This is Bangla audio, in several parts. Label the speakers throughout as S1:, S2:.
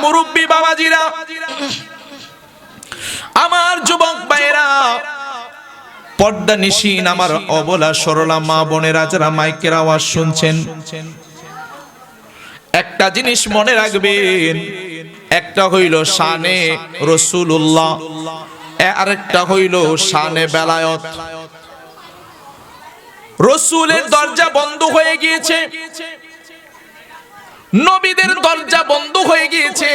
S1: মুরব্বী বাবাজিরা, আমার যুবক ভাইরা, পর্দা নিশিন আমার অবলা সরলা মা বোনেরা যারা মাইকের আওয়াজ শুনছেন, একটা জিনিস মনে রাখবেন, একটা হইল শানে রাসূলুল্লাহ, আরেকটা হইল শানে বেলায়েত। রাসূলের দরজা বন্ধ হয়ে গিয়েছে, নবীদের দরজা বন্ধ হয়ে গিয়েছে।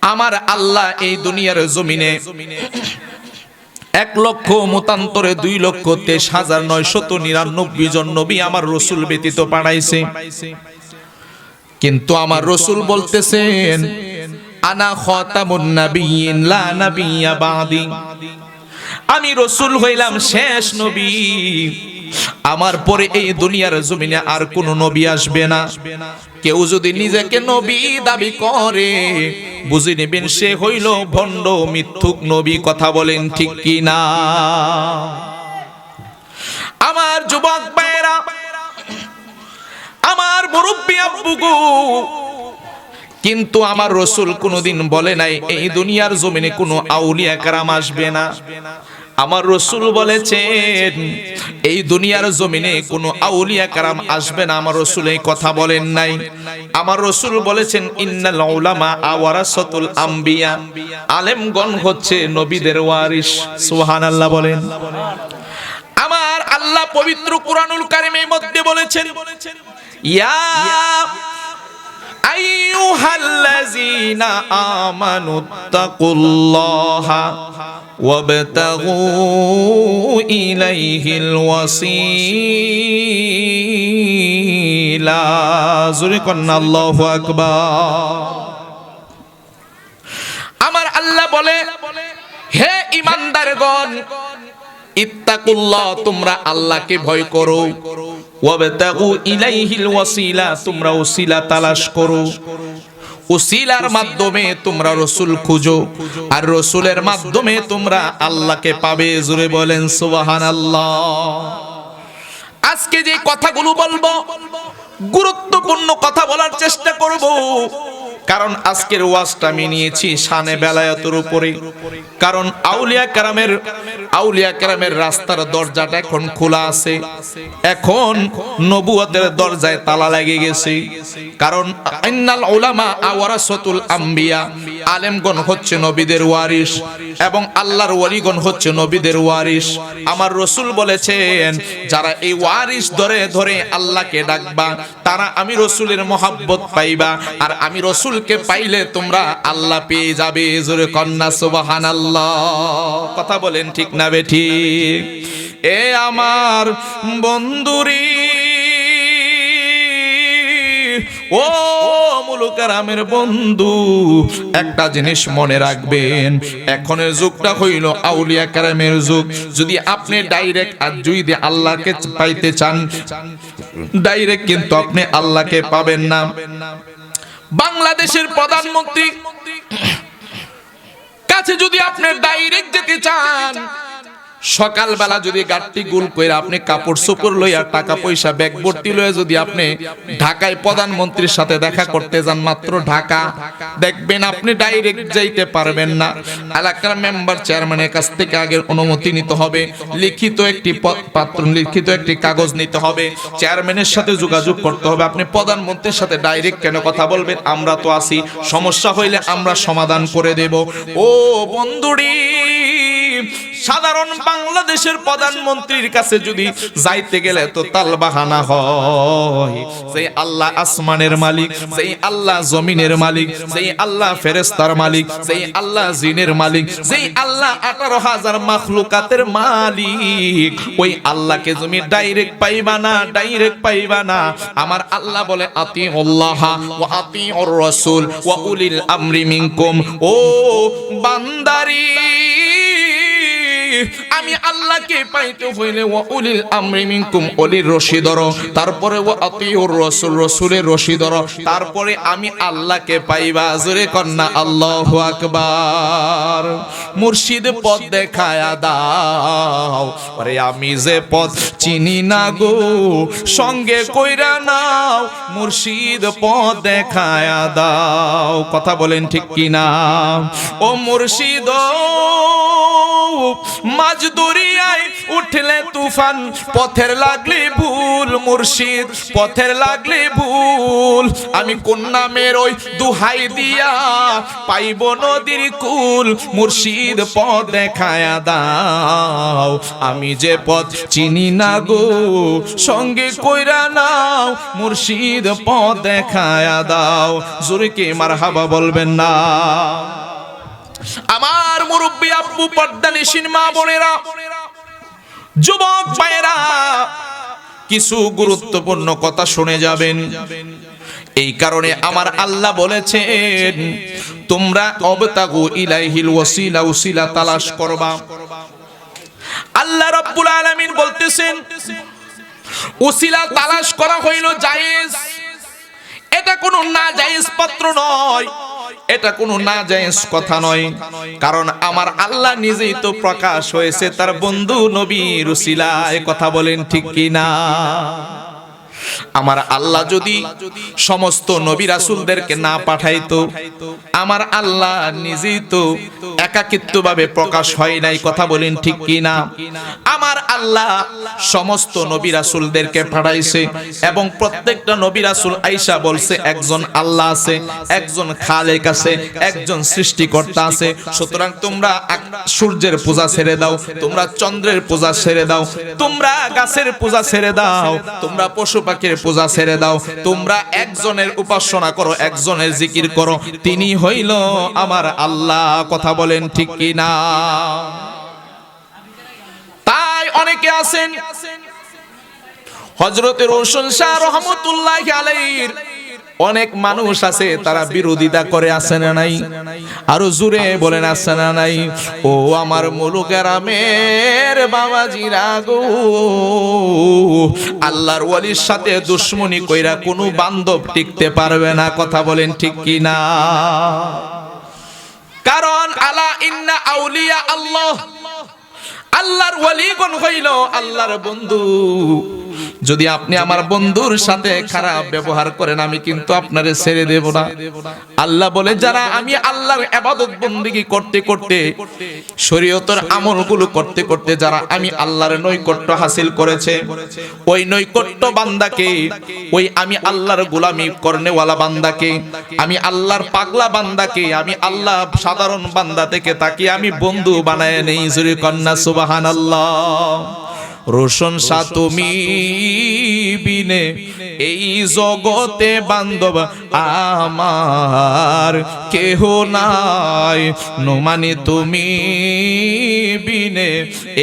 S1: আমার আল্লাহ এই দুনিয়ার জমিনে 1,23,929 জন নবী আমার রাসূল ব্যতীত পাঠাইছে। কিন্তু আমার রাসূল বলতেছেন, আনা খাতামুন নাবিয়্যিন লা নাবিয়্যা বাদি, আমি রাসূল হইলাম শেষ নবী, আমার পরে এই দুনিয়ার জমিনে আর কোন নবী আসবে না। কেউ যদি নিজেকে নবী দাবি করে, বুঝে নেবেন সে হইল ভণ্ড মিথ্যুক নবী। কথা বলেন ঠিক কি না? আমার যুবক ভাইরা, আমার মুরব্বী আব্বুগো, কিন্তু আমার রাসূল কোনদিন বলে নাই এই দুনিয়ার জমিনে কোনো আউলিয়া কেরাম আসবে না। আমার রাসূল বলেছেন এই দুনিয়ার জমিনে কোনো আউলিয়া কেরাম আসবে না। আমার রাসূল এই কথা বলেন নাই। আমার রাসূল বলেছেন, ইন্নাল উলামা ওয়ারাসাতুল আম্বিয়া, আলেমগণ হচ্ছে নবীদের ওয়ারিস। সুবহানাল্লাহ বলেন। আমার আল্লাহ পবিত্র কুরআনুল কারীমের মধ্যে বলেছেন, ইয়া আইয়ুহাল্লাযীনা আমানুত্তাকুল্লাহা ওয়াবতাগু ইলাইহিল ওয়াসিলা। জোরে কন্না আল্লাহু আকবার। আমার আল্লাহ বলে, হে ঈমানদারগণ, ইত্তাকুল্লাহ, তোমরা আল্লাহকে ভয় করো, ওয়াবতাগু ইলাইহিল ওয়াসিলা, তোমরা ওসিলা তালাশ করো। ওসিলার মাধ্যমে তোমরা রাসূল খুঁজো, আর রাসূলের মাধ্যমে তোমরা আল্লাহকে পাবে। জোরে বলেন সুবহানাল্লাহ। আজকে যে কথাগুলো বলবো, গুরুত্বপূর্ণ কথা বলার চেষ্টা করব, কারণ আজকের ওয়াজটা আমি নিয়েছি শানে বেলায়েতের উপরে। কারণ আউলিয়া কেরামের রাস্তার দরজাটা এখন খোলা আছে, এখন নবুয়তের দরজায় তালা লেগে গেছে। কারণ ইন্নাল উলামা ওয়ারাসাতুল আম্বিয়া, আলেমগণ হচ্ছে নবীদের ওয়ারিস, এবং আল্লাহর ওয়ালিগণ হচ্ছে নবীদের ওয়ারিস। আমার রাসূল বলেছেন, যারা এই ওয়ারিস ধরে ধরে আল্লাহকে ডাকবা, তারা আমি রাসূলের মহব্বত পাইবা, আর আমি রাসূলকে পাইলে তোমরা আল্লাহ পেয়ে যাবে। জোরে কন্না সুবহানাল্লাহ। কথা বলেন ঠিক না বেঠিক? এ আমার বন্ধুরি, ও মুলুকারামের বন্ধু, একটা জিনিস মনে রাখবেন, এখনের যুগটা হইল আউলিয়া কেরামের যুগ। যদি আপনি ডাইরেক্ট আর যদি আল্লাহকে পাইতে চান, ডাইরেক্ট কিন্তু আপনি আল্লাহকে পাবেন না। বাংলাদেশের প্রধানমন্ত্রী কাছে যদি আপনি ডাইরেক্ট যেতে চান, সকালবেলা যদি গাড়টি গুল কইরা আপনি কাপড় চোপড় লইয়া টাকা পয়সা ব্যাগ ভর্তি লইয়া যদি আপনি ঢাকায় প্রধানমন্ত্রীর সাথে দেখা করতে যান, মাত্র ঢাকা, দেখবেন আপনি ডাইরেক্ট যাইতে পারবেন না। এলাকার মেম্বার চেয়ারম্যানের কাছ থেকে আগে অনুমতি নিতে হবে, লিখিত একটি পত্র, লিখিত একটি কাগজ নিতে হবে, চেয়ারম্যানের সাথে যোগাযোগ করতে হবে। আপনি প্রধানমন্ত্রীর সাথে ডাইরেক্ট কেন কথা বলবেন? আমরা তো আছি, সমস্যা হইলে আমরা সমাধান করে দেব। ও বন্ধুরি, সাধারণ বাংলাদেশের প্রধানমন্ত্রীর কাছে যদি যাইতে গেলে তো তালবাহানা হয়। সেই আল্লাহ আসমানের মালিক, সেই আল্লাহ জমিনের মালিক, সেই আল্লাহ ফেরেশতার মালিক, সেই আল্লাহ জিনের মালিক, সেই আল্লাহ 18,000 মাখলুকাতের মালিক, ওই আল্লাহকে তুমি ডাইরেক্ট পাইবা না, ডাইরেক্ট পাইবা না। আমার আল্লাহ বলে, আতিউল্লাহ ওয়া আতিউর রাসূল ওয়া উলিল আমরি মিনকুম। ও বান্দারি, আমি আল্লাহকে পাইতে হইলে ওয়া উলিল আমরি মিনকুম ওলির রশিদর, তারপরে ওয়া আতিউর রাসূল রাসূলের রশিদর, তারপরে আমি আল্লাহকে পাইবা। জোরে কন্না আল্লাহু আকবার। মুর্শিদ পথ দেখায়া দাও, আরে আমি যে পথ চিনি না গো, সঙ্গে কইরা নাও, মুর্শিদ পথ দেখায়া দাও। কথা বলেন ঠিক কিনা? ও মুর্শিদ মাঝ দরিয়ায় উঠলে তুফান, পথের লাগলে ভুল, মুর্শিদ পথের লাগলে ভুল, আমি কোন নামের ওই দুহাই দিয়া পাইব নদীর কুল, মুর্শিদ পথ দেখায়া দাও, আমি যে পথ চিনি না গো, সঙ্গে কইরা নাও, মুর্শিদ পথ দেখায়া দাও। জোরে কে মারহাবা বলবেন না? আমার মুরব্বী আব্বু, পর্দানিশীন মা বোনেরা, যুবক ভাইয়েরা, কিছু গুরুত্বপূর্ণ কথা শুনে যাবেন। এই কারণে আমার আল্লাহ বলেছেন তোমরা অবতাগু ইলাইহিল ওয়াসিলা, ওসিলা তালাশ করবা। আল্লাহ রাব্বুল আলামিন বলতেছেন ওসিলা তালাশ করা হইল জায়েজ, এটা কোনো না জায়েজ পাত্র নয়, এটা কোনো না জায়েজ কথা নয়। কারণ আমার আল্লাহ নিজেই তো প্রকাশ হয়েছে তার বন্ধু নবীর উসিলায়। কথা বলেন ঠিক কিনা? আমার আল্লাহ যদি সমস্ত নবী রাসূলদেরকে না পাঠাইতো, আমার আল্লাহ নিজেই তো একাকিত্বভাবে প্রকাশ হয় নাই। কথা বলেন ঠিক কিনা? আমার আল্লাহ সমস্ত নবী রাসূলদেরকে পাঠাইছে এবং প্রত্যেকটা নবী রাসূল আইসা বলছে একজন আল্লাহ আছে, একজন খালেক আছে, একজন সৃষ্টিকর্তা আছে। সুতরাং তোমরা সূর্যের পূজা ছেড়ে দাও, তোমরা চন্দ্রের পূজা ছেড়ে দাও, তোমরা গাছের পূজা ছেড়ে দাও, তোমরা পশু পাখির পূজা ছেড়ে দাও, তোমরা একজনের উপাসনা করো, একজনের জিকির করো, তিনি হইল আমার আল্লাহ। কথা বলেন ঠিক কিনা? তাই অনেকে আছেন, হযরত রসুল শাহ রহমাতুল্লাহি আলাইহির অনেক মানুষ আছে তারা বিরোধিতা করে, আছে না নাই? আরো জোরে বলেন আছে না নাই? ও আমার মুলুকেরামের বাবাজিরা গো, আল্লাহর ওয়ালির সাথে দুশমনি কইরা কোনো বান্ধব টিকতে পারবে না। কথা বলেন ঠিক কিনা? কারণ আলা ইন্না আউলিয়া আল্লাহ, আল্লাহর ওয়ালিগণ হইল আল্লাহর বন্ধু। যদি আপনি আমার বন্ধুর সাথে খারাপ ব্যবহার করেন, আমি কিন্তু আপনারে ছেড়ে দেব না। আল্লাহ বলে যারা আমি আল্লাহর ইবাদত বন্দেগী করতে করতে, শরীয়তের আমলগুলো করতে করতে যারা আমি আল্লাহর নৈকট্য হাসিল করেছে, ওই নৈকট্য বান্দাকে, ওই আমি আল্লাহর গোলামি করনেওয়ালা বান্দাকে, আমি আল্লাহর পাগলা বান্দাকে, আমি আল্লাহ সাধারণ বান্দা থেকে তাকে আমি বন্ধু বানায় নেই। জোরে কন্না সুবহানাল্লাহ। রোশন সা তুমি বিনে এই জগতে বান্ধব আমার কেহ নাই, নোমানি তুমি বিনে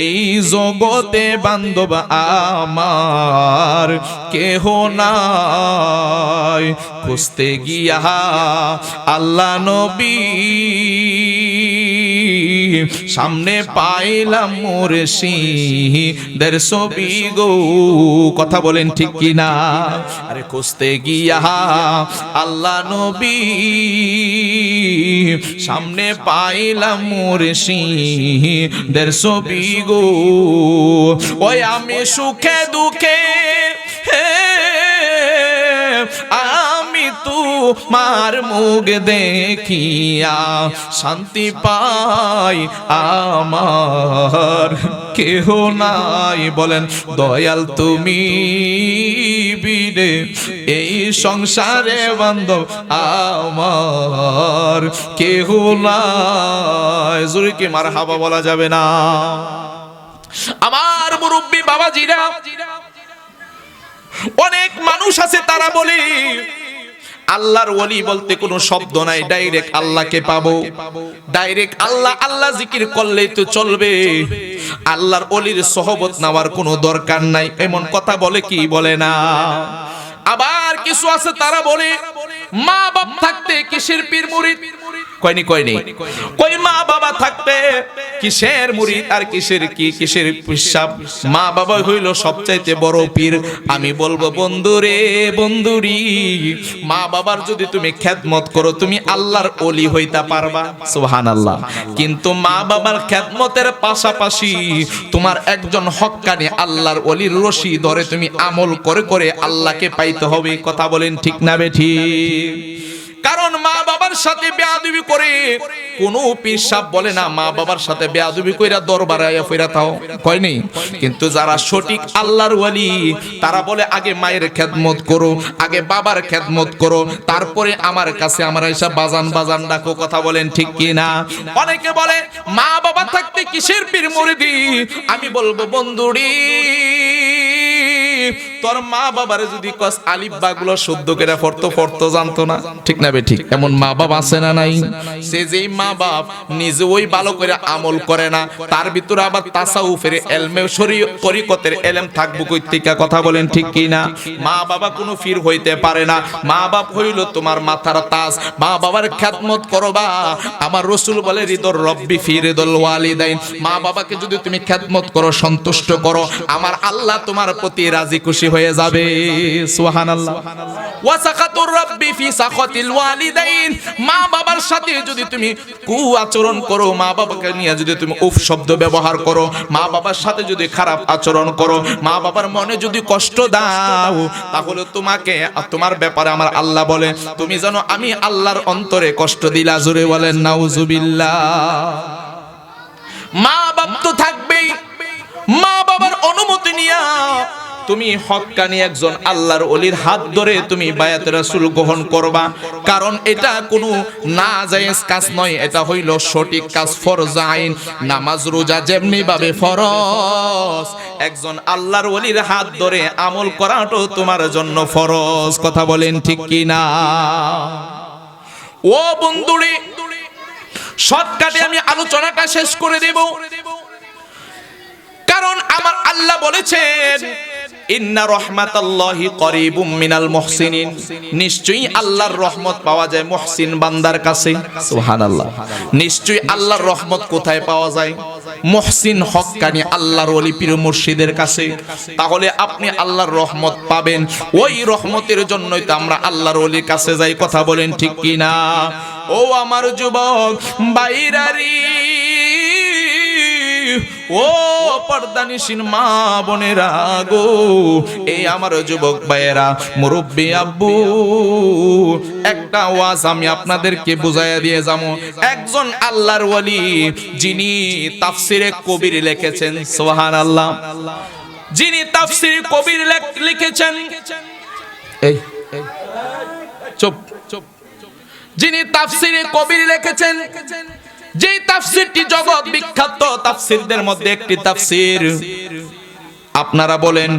S1: এই জগতে বান্ধব আমার কেহ নাই। খুঁজতে গিয়া আল্লাহ নবী সামনে পাইলাম মুর্শিদের ছবি গো। কথা বলেন ঠিক কিনা? আরে খুঁজতে গিয়া আল্লাহ নবী সামনে পাইলাম মুর্শিদের ছবি গো। ওই আমি সুখে দুঃখে আমি তোমার মুখ দেখিয়া শান্তি পাই, আমার কেহ নাই। বলেন দয়াল তুমি বিনে এই সংসারে বান্ধব আমার কেহ নাই। জোরে কি মারহাবা বলা যাবে না? আমার মুরব্বী বাবাজিরা, অনেক মানুষ আছে তারা বলে আল্লাহর ওলি বলতে কোনো শব্দ নাই, ডাইরেক্ট আল্লাহকে পাবো, ডাইরেক্ট আল্লাহ আল্লাহ জিকির করলেই তো চলবে, আল্লাহর ওলির সোহবত নেওয়ার কোনো দরকার নাই, এমন কথা বলে কি বলে না? আবার কিছু আছে তারা বলে মা বাপ থাকতে কিসের পীর মুরিদ, কয়নি কই মা বাবা থাকতে কিসের মুরিদ আর কিসের পিসাব, মা বাবা হইল সবচাইতে বড় পীর। আমি বলবো বন্ধুরে বন্ধুরি, মা বাবার যদি তুমি খেদমত করো তুমি আল্লাহর ওলি হইতে পারবা, সুবহানাল্লাহ। কিন্তু মা বাবার খেদমতের পাশাপাশি তোমার একজন হক্কানি আল্লাহর ওলির রশি ধরে তুমি আমল করে করে আল্লাহকে পাইতে হবে। কথা বলেন ঠিক না বেঠিক? কারণ মা বাবার সাথে বেয়াদবি করে কোন পীর সাহেব বলে না মা বাবার সাথে বেয়াদবি কইরা দরবারে আয়া ফিরা তাও কয়নি। কিন্তু যারা সঠিক আল্লাহর ওলি তারা বলে আগে মায়ের খেদমত করো, আগে বাবার খেদমত করো, তারপরে আমার কাছে আমার এসে বাজান বাজান ডাকো। কথা বলেন ঠিক কি না? অনেকে বলে মা বাবা থাকতে কিসের পীর মুরিদি। আমি বলবো বন্ধুরি, তোর মা বাবারে যদি কস আলিফ বা গুলো শুদ্ধ করে পড়তো জানতো না, ঠিক না বে ঠিক? এমন মা বাবা আছে না নাই? সে যেই মা বাপ নিজে ওই ভালো করে আমল করে না, তার ভিতরে আবার তাসাউফের ইলমে শরীয়ত তরিকতের ইলম থাকবো কই থেকে? কথা বলেন ঠিক কি না? মা বাবা কোনো পীর হইতে পারে না, মা বাপ হইল তোমার মাথার তাজ। মা বাবার খেদমত করবা, আমার রাসূল বলে রিদর রব্বি ফি রিদল ওয়ালিদাইন। মা বাবাকে যদি তুমি খেদমত করো, সন্তুষ্ট করো, আমার আল্লাহ তোমার প্রতি রাজি খুশি হয়ে যাবে। সুবহানাল্লাহ। ওয়া সাকাতুর রাব্বি ফি সাখাতিল ওয়ালিদাইন। মা বাবার সাথে যদি তুমি কু আচরণ করো, মা বাবাকে নিয়ে যদি তুমি উফ শব্দ ব্যবহার করো, মা বাবার সাথে যদি খারাপ আচরণ করো, মা বাবার মনে যদি কষ্ট দাও, তাহলে তোমাকে তোমার ব্যাপারে আমার আল্লাহ বলে তুমি জানো আমি আল্লাহর অন্তরে কষ্ট দিলা। জোরে বলেন নাউজুবিল্লাহ। মা বাপ তো থাকবেই, মা বাবার অনুমতি নিয়া তুমি হক্কানি একজন আল্লাহর ওলির হাত ধরে তুমি বায়াত রাসূল গ্রহণ করবা। কারণ এটা কোনো নাজায়েজ কাজ নয়, এটা হইল সঠিক কাজ, ফরজ আইন। নামাজ রোজা যেমনি ভাবে ফরজ, একজন আল্লাহর ওলির হাত ধরে আমল করাটাও তোমার জন্য ফরজ। কথা বলেন ঠিক কি না? ও বন্ধুরে, শর্টকাটে আমি আলোচনাটা শেষ করে দেব। কারণ আমার আল্লাহ বলেছেন ইন্না রাহমাতাল্লাহি করিবুম মিনাল মুহসিনিন, নিশ্চয়ই আল্লাহর রহমত পাওয়া যায় মুহসিন বান্দার কাছে। সুবহানাল্লাহ। নিশ্চয়ই আল্লাহর রহমত কোথায় পাওয়া যায়? মুহসিন হক্কানি আল্লাহর ওলি পীর মুর্শিদের কাছে। তাহলে আপনি আল্লাহর রহমত পাবেন, ওই রহমতের জন্যই তো আমরা আল্লাহর ওলির কাছে যাই। কথা বলেন ঠিক কি না? ও আমার যুবক বাইরারি, ও পর্দানিসীন মা বোনেরা গো, এই আমার যুবক ভাইয়েরা, মুরব্বি আব্বু, একটা ওয়াজ আমি আপনাদেরকে বুঝাইয়া দিয়ে যাবো। একজন আল্লাহর ওলি যিনি তাফসিরে কবির লিখেছেন, সুবহানাল্লাহ, যিনি তাফসিরে কবির লিখেছেন, এই চুপ, যিনি তাফসিরে কবির লিখেছেন, যেই তাফসিরটি জগৎ বিখ্যাত তাফসিরদের মধ্যে একটি তাফসির। আপনারা বলেন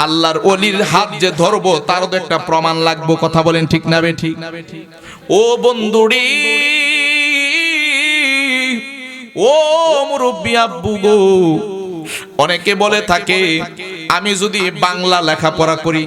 S1: আল্লাহর ওলির হাত যে ধরবো তারও তো একটা প্রমাণ লাগবে। কথা বলেন ঠিক না বেঠিক? ও বন্ধুরি, ও মুরব্বি আব্বু গো, অনেকে বলে থাকে আমি যদি বাংলা লেখাপড়া করি,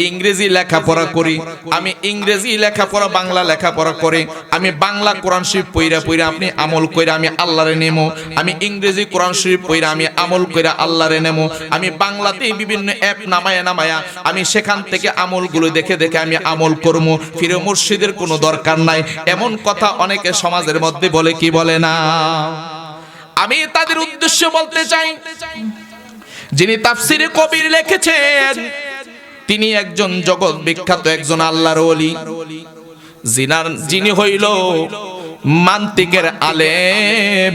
S1: ইংরেজি লেখাপড়া করি, আমি ইংরেজি লেখাপড়া বাংলা লেখাপড়া করে আমি বাংলা কোরআন শরীফ পইরা আপনি আমল কইরা আমি আল্লাহরে নেমো, আমি ইংরেজি কোরআন শরীফ পইরা আমি আমল কইরা আল্লাহরে নেমো, আমি বাংলাতেই বিভিন্ন অ্যাপ নামায়া আমি সেখান থেকে আমলগুলো দেখে আমি আমল করবো, ফিরে মুর্শিদের কোনো দরকার নাই। এমন কথা অনেকে সমাজের মধ্যে বলে কি বলে না? আমি তাদের উদ্দেশ্য বলতে চাই, যিনি তাফসিরে কবির লিখেছেন তিনি একজন জগৎ বিখ্যাত একজন আল্লাহর ওলি, যিনি হইল মান্তিকের আলেম,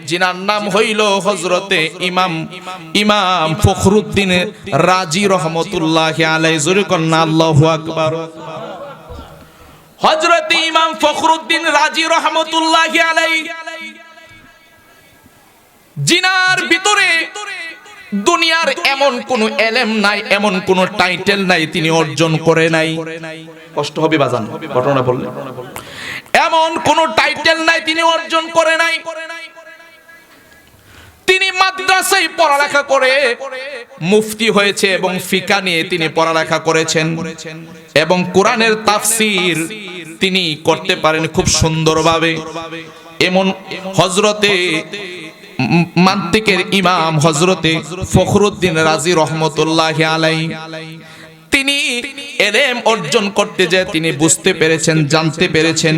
S1: যিনার নাম হইল হযরতে ইমাম ফখরুদ্দিন রাজি রহমতুল্লাহি আলাইহি। জোরে কন্না আল্লাহু আকবার। হযরতে ইমাম ফখরুদ্দিন রাজি রহমতুল্লাহি আলাইহি, জিনার ভিতরে দুনিয়ার এমন কোন এলেম নাই, এমন কোন টাইটেল নাই তিনি অর্জন করে নাই। কষ্ট হবে বাজান ঘটনা বললে। এমন কোন টাইটেল নাই তিনি অর্জন করে নাই। তিনি মাদ্রাসায় পড়ালেখা করে মুফতি হয়েছে এবং ফিকা নিয়ে তিনি পড়ালেখা করেছেন এবং কোরআনের তাফসীর তিনি করতে পারেন খুব সুন্দরভাবে। এমন হযরতে মান্তিকের ইমাম হযরতে ফখরুদ্দিন রাজি রহমতুল্লাহি আলাইহি তিনি ইলম অর্জন করতে যায় তিনি বুঝতে পেরেছেন, জানতে পেরেছেন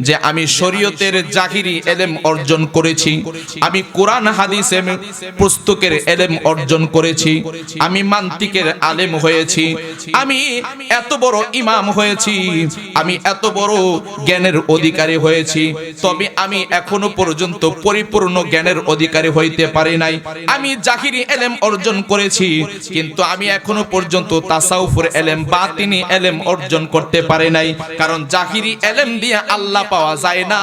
S1: যে আমি শরীয়তের জাহিরি ইলম অর্জন করেছি, আমি কোরআন হাদিসের পুস্তকের ইলম অর্জন করেছি, আমি মান্তিকের আলেম হয়েছি, আমি এত বড় ইমাম হয়েছি, আমি এত বড় জ্ঞানের অধিকারী হয়েছি, তবে আমি এখনো পর্যন্ত পরিপূর্ণ জ্ঞানের অধিকারী হইতে পারি নাই। আমি জাহিরি ইলম অর্জন করেছি, কিন্তু আমি এখনো পর্যন্ত তাসাউফের ইলম বাতিনি ইলম অর্জন করতে পারে নাই। কারণ জাহিরি ইলম দিয়ে আল্লাহ পাওয়া যায় না,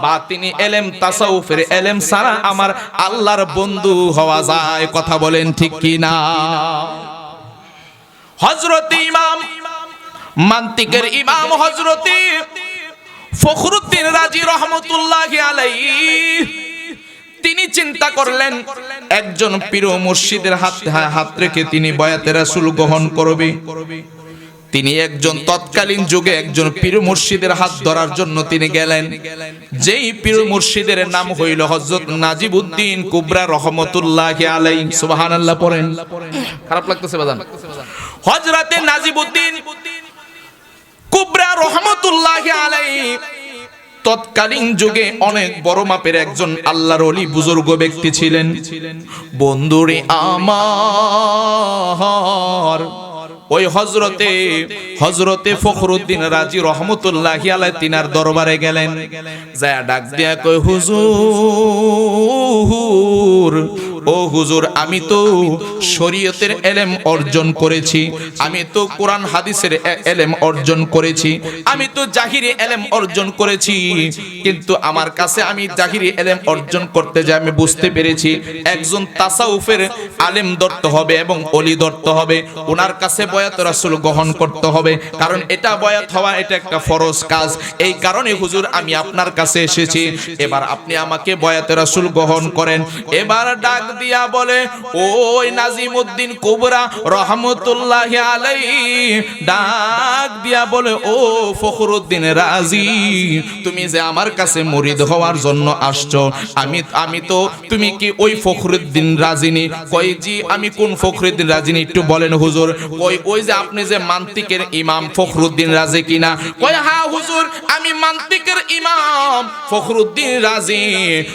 S1: বাতিনি ইলম তাসাউফের ইলম ছাড়া আমার আল্লাহর বন্ধু হওয়া যায়। কথা বলেন ঠিক কি না? হযরত ইমাম মান্তিকের ইমাম হযরত ফখরুদ্দিন রাজি রহমতুল্লাহি আলাইহি তিনি চিন্তা করলেন একজন পীর মুর্শিদের হাত রেখে তিনি বয়াতে রাসূল গ্রহণ করবে। তিনি একজন তৎকালীন যুগে একজন পীর মুর্শিদের হাত ধরার জন্য তিনি গেলেন, যেই পীর মুর্শিদের নাম হইল হযরত নাজিবউদ্দিন কুবরা রহমতুল্লাহি আলাইহি। সুবহানাল্লাহ পড়েন। খারাপ লাগতেছে বাজান? হযরতে নাজিবউদ্দিন কুবরা রহমতুল্লাহি আলাইহি তৎকালীন যুগে অনেক বড় মাপের একজন আল্লাহর ওলি বুজুর্গ ব্যক্তি ছিলেন। বন্ধুরে আমার ওই হযরতে ফখরুদ্দিন রাজি রহমতুল্লাহি আলাইহি তিনার দরবারে গেলেন, যায় ডাক দিয়া কই হুজুর, ও হুজুর, আমি তো শরীয়তের ইলম অর্জন করেছি, আমি তো কোরআন হাদিসের ইলম অর্জন করেছি, আমি তো জাহিরি ইলম অর্জন করেছি, কিন্তু আমার কাছে আমি জাহিরি ইলম অর্জন করতে যাই আমি বুঝতে পেরেছি একজন তাসাউফের আলেম ধরতে হবে এবং ওলি ধরতে হবে, ওনার কাছে বয়াত রাসূল গ্রহণ করতে হবে, কারণ এটা বয়াত হওয়া এটা একটা ফরজ কাজ। এই কারণে হুজুর আমি আপনার কাছে এসেছি, এবার আপনি আমাকে বয়াত রাসূল গ্রহণ করেন। এবার ডাক দিয়া বলে, ওই নাজিমউদ্দিন কুবরা রহমতুল্লাহি আলাইহি ডাক দিয়া বলে, ও ফখরুদ্দিন রাজি, তুমি যে আমার কাছে মুরিদ হওয়ার জন্য আসছো, আমি তো তুমি কি ওই ফখরুদ্দিন রাজিনি? কই জি, আমি কোন ফখরুদ্দিন রাজিনি একটু বলেন হুজুর। ওই যে আপনি যে মান্তিকের ইমাম ফখরুদ্দিন রাজি কিনা? কই হ্যাঁ হুজুর, আমি মান্তিকের ইমাম ফখরুদ্দিন রাজি।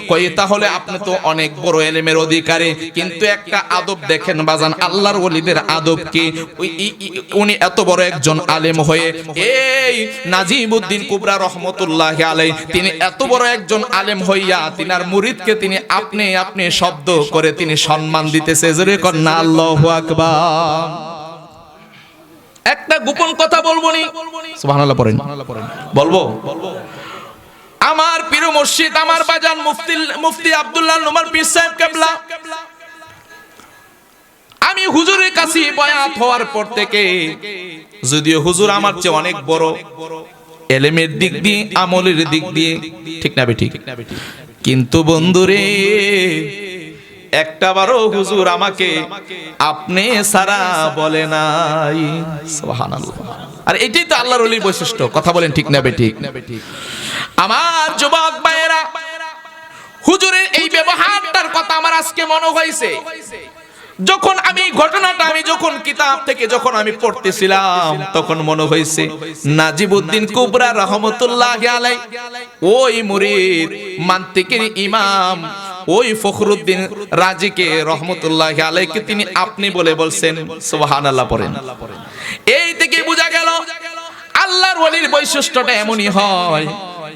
S1: কই তাহলে আপনি তো অনেক বড় ইলমের অধিকারী, কিন্তু একটা আদব দেখেন বাজান, আল্লাহর ওলিদের আদব কি? উনি এত বড় একজন আলেম হয়ে এই নাজিমউদ্দিন কুবরা রহমতুল্লাহি আলাইহি তিনি এত বড় একজন আলেম হইয়া তিনার মুরিদকে তিনি আপনি শব্দ করে তিনি সম্মান দিতেছে। জোরে কর না আল্লাহু আকবার। একটা গোপন কথা বলবো নি? সুবহানাল্লাহ পড়েন। বলবো? আমার পীর মুর্শিদ আমার বাজান মুফতি আব্দুল্লাহ নোমান পীর সাহেব কেবলা, আমি হুজুরের কাছে বয়াত হওয়ার পর থেকে, যদিও হুজুর আমার চেয়ে অনেক বড় ইলমের দিক দিয়ে আমলের দিক দিয়ে, ঠিক না বেঠিক, কিন্তু বন্ধুরে একটাবারও হুজুর আমাকে আপনি সারা বলে নাই। সুবহানাল্লাহ। আর এটাই তো আল্লাহর ওলির বৈশিষ্ট্য। কথা বলেন ঠিক না বেঠিক? আমার যুবক ভাইয়েরা, হুজুরের এই ব্যবহারটার কথা আমার আজকে মনে হয়েছে যখন আমি ঘটনাটা আমি যখন কিতাব থেকে যখন আমি পড়তেছিলাম, তখন মনে হয়েছে নাজিবউদ্দিন কুবরা রহমতুল্লাহি আলাইহি ওই মুরিদ মান্তিকের ইমাম ওই ফখরুদ্দিন রাজিকে রহমতুল্লাহি আলাইহি তিনি আপনি বলে বলছেন। সুবহানাল্লাহ পড়েন। এই থেকে বোঝা গেল আল্লাহর ওলির বৈশিষ্ট্যটা এমনই হয়,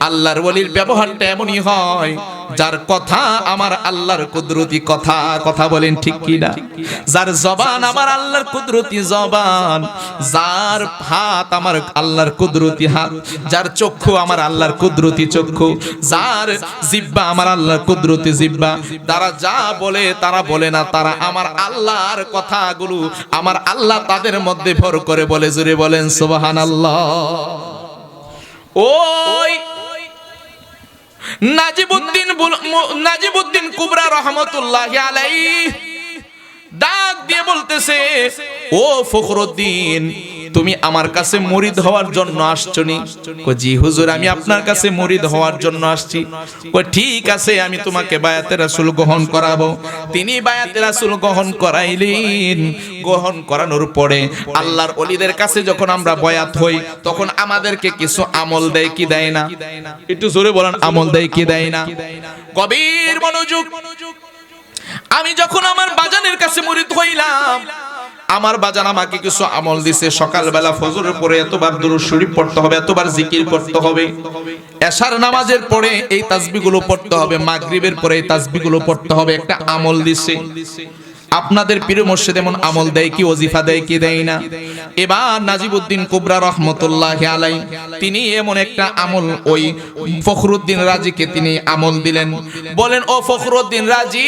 S1: আল্লাহর ওলির ব্যবহারটা এমনই হয়, যার কথা আমার আল্লাহর কুদরতি কথা। কথা বলেন ঠিক কি না? যার জবান আমার আল্লাহর কুদরতি জবান, যার হাত আমার আল্লাহর কুদরতি হাত, যার চক্ষু আমার আল্লাহর কুদরতি চক্ষু, যার জিহ্বা আমার আল্লাহর কুদরতি জিহ্বা, তারা যা বলে তারা বলে না, তারা আমার আল্লাহর কথাগুলো আমার আল্লাহ তাদের মধ্যে ভর করে বলে। জোরে বলেন সুবহানাল্লাহ। ওই নাজিবউদ্দিন কুবরা রহমতুল্লাহি আলাইহি ডাক দিয়ে বলতেছে, ও ফখরুদ্দিন, তুমি আমার কাছে মুরিদ হওয়ার জন্য আসছো নি? কই জি হুজুর, আমি আপনার কাছে মুরিদ হওয়ার জন্য আসছি। কই ঠিক আছে, আমি তোমাকে বায়াতে রাসূল গ্রহণ করাবো। তিনি বায়াতে রাসূল গ্রহণ করাইলেন। গ্রহণ করানোর পরে আল্লাহর ওলিদের কাছে যখন আমরা বয়াত হই, তখন আমাদেরকে কিছু আমল দেয় কি দেয় না? একটু জোরে বলেন, আমল দেয় কি দেয় না? গভীর মনোযোগ। আমি যখন আমার বাজানের কাছে মুরিদ হইলাম, আমার বাজান আমাকে কিছু আমল দিছে। সকালবেলা ফজরের পরে এতবার দুরূদ শরীফ পড়তে হবে, এতবার জিকির করতে হবে, এশার নামাজের পরে এই তাসবিহগুলো পড়তে হবে, মাগরিবের পরে এই তাসবিহগুলো পড়তে হবে। একটা আমল দিছে। আপনাদের পীর মুর্শিদ এমন আমল দেয় কি, ওজিফা দেয় কি দেয় না? এবার নাজিবউদ্দিন কুবরা রহমতুল্লাহি আলাইহি তিনি এমন একটা আমল ওই ফখরুদ্দিন রাজীকে তিনি আমল দিলেন। বলেন, ও ফখরুদ্দিন রাজী,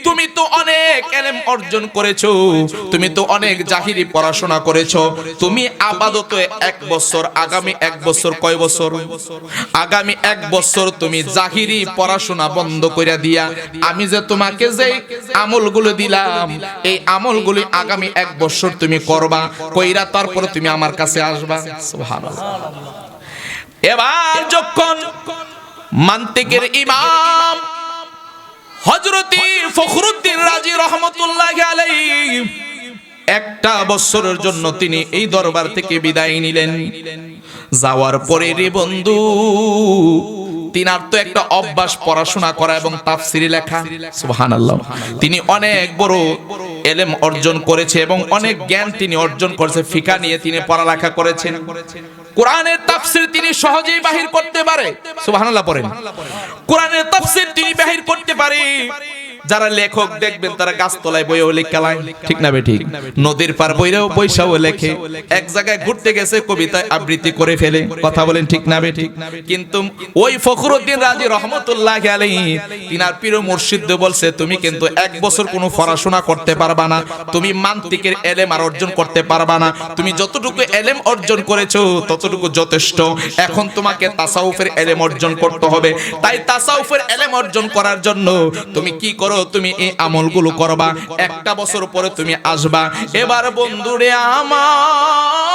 S1: তুমি তো অনেক ইলম অর্জন করেছো, তুমি তো অনেক জাহিরি পড়াশোনা করেছো। তুমি আপাতত 1 বছর, আগামী 1 বছর, কয় বছর? আগামী 1 বছর তুমি জাহিরি পড়াশোনা বন্ধ করে দিয়া আমি যে তোমাকে যে আমলগুলো দিলাম, এই আমলগুলি আগামী 1 বছর তুমি করবা, কইরা তারপরে তুমি আমার কাছে আসবা। সুবহানাল্লাহ। এবার যখন মান্তিকের ইমাম হযরতি ফখরুদ্দিন রাজী রাহমাতুল্লাহি আলাইহি 1টা বছরের জন্য তিনি এই দরবার থেকে বিদায় নিলেন। যাওয়ার পরে রে বন্ধু, তিনার তো একটা অভ্যাস পড়াশোনা করা এবং তাফসীর লেখা। সুবহানাল্লাহ। তিনি অনেক বড় ইলম অর্জন করেছে এবং অনেক জ্ঞান তিনি অর্জন করেছে। ফিকহ নিয়ে তিনি পড়ালেখা করেছেন। কোরআনের তাফসীর তিনি সহজেই বাহির করতে পারে। সুবহানাল্লাহ পড়েন। কোরআনের তাফসীর তিনি বাহির করতে পারে। যারা লেখক দেখবেন তারা গাছতলায় বইও লেখায়, ঠিক না বে ঠিক? নদীর পার বইরেও বৈশাও লেখে। এক জায়গায় ঘুরতে গেছে, কবিতায় আবৃত্তি করে ফেলে। কথা বলেন, ঠিক না বে ঠিক? কিন্তু ওই ফখরুদ্দিন রাজী রহমতুল্লাহি আলাইহি তিনার পীর মুর্শিদ বলছে, তুমি কিন্তু 1 বছর কোনো পড়াশোনা করতে পারবা না, তুমি মান্তিকের ইলম আর অর্জন করতে পারবা না। তুমি যতটুকু ইলম অর্জন করেছো ততটুকু যথেষ্ট। এখন তোমাকে তাসাউফের ইলম অর্জন করতে হবে। তাই তাসাউফের ইলম অর্জন করার জন্য তুমি কি করো? তুমি এই আমলগুলো করবা, 1টা বছর পরে তুমি আসবা। এবার বন্ধুরে আমার,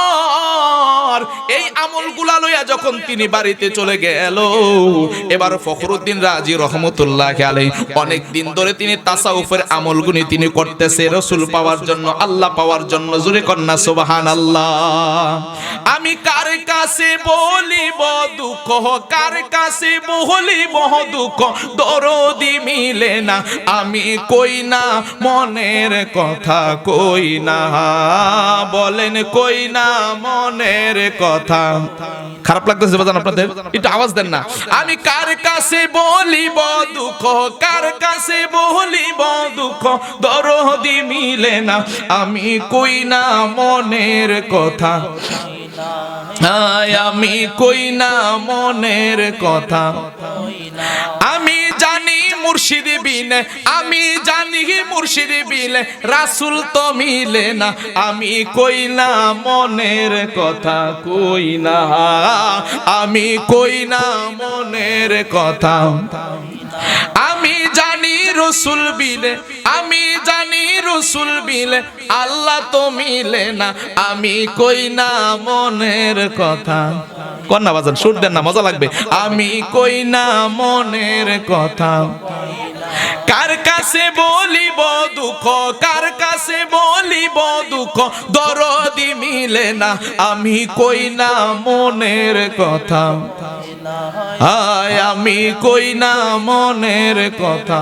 S1: এই আমলগুলা লইয়া যখন তিনি বাড়িতে চলে গেল, এবার ফখরুদ্দিন রাজী রহমতুল্লাহি আলাইহি অনেক দিন ধরে তিনি তাসাউফের আমলগুলো তিনি করতেছে রাসূল পাওয়ার জন্য, আল্লাহ পাওয়ার জন্য। জোরে কন্না সুবহানাল্লাহ। আমি কার কাছে বলিব দুঃখ, কার কাছে বলিব দুঃখ, দরদি মিলে না, আমি কই না মনের কথা, কই না, বলেন কই না মনের কথা। খারাপ লাগতেছে বাজান আপনাদের? একটু আওয়াজ দেন না। আমি কার কাছে বলিব দুঃখ, কার কাছে বলিব দুঃখ, দরদি মিলে না, আমি কই না মনের কথা, আমি কই না মনের কথা। আমি জানি মুর্শিদ বিনে, আমি জানি মুর্শিদ বিনে রাসূল তো মিলে না, আমি কই না মনের কথা, কই না, আমি কই না মনের কথা। আমি জানি রাসূল বিনে, আমি জানি রাসূল বিনে আল্লাহ তো মিলে না, আমি কই না মনের কথা। কন্যা বাজান সুর দেন না, মজা লাগবে। আমি কই না মনের কথা। কার কাছে বলিব দুঃখ, কার কাছে বলিব দুঃখ, দরদি মিলে না, আমি কই না মনের কথা, আমি কই না মনের কথা।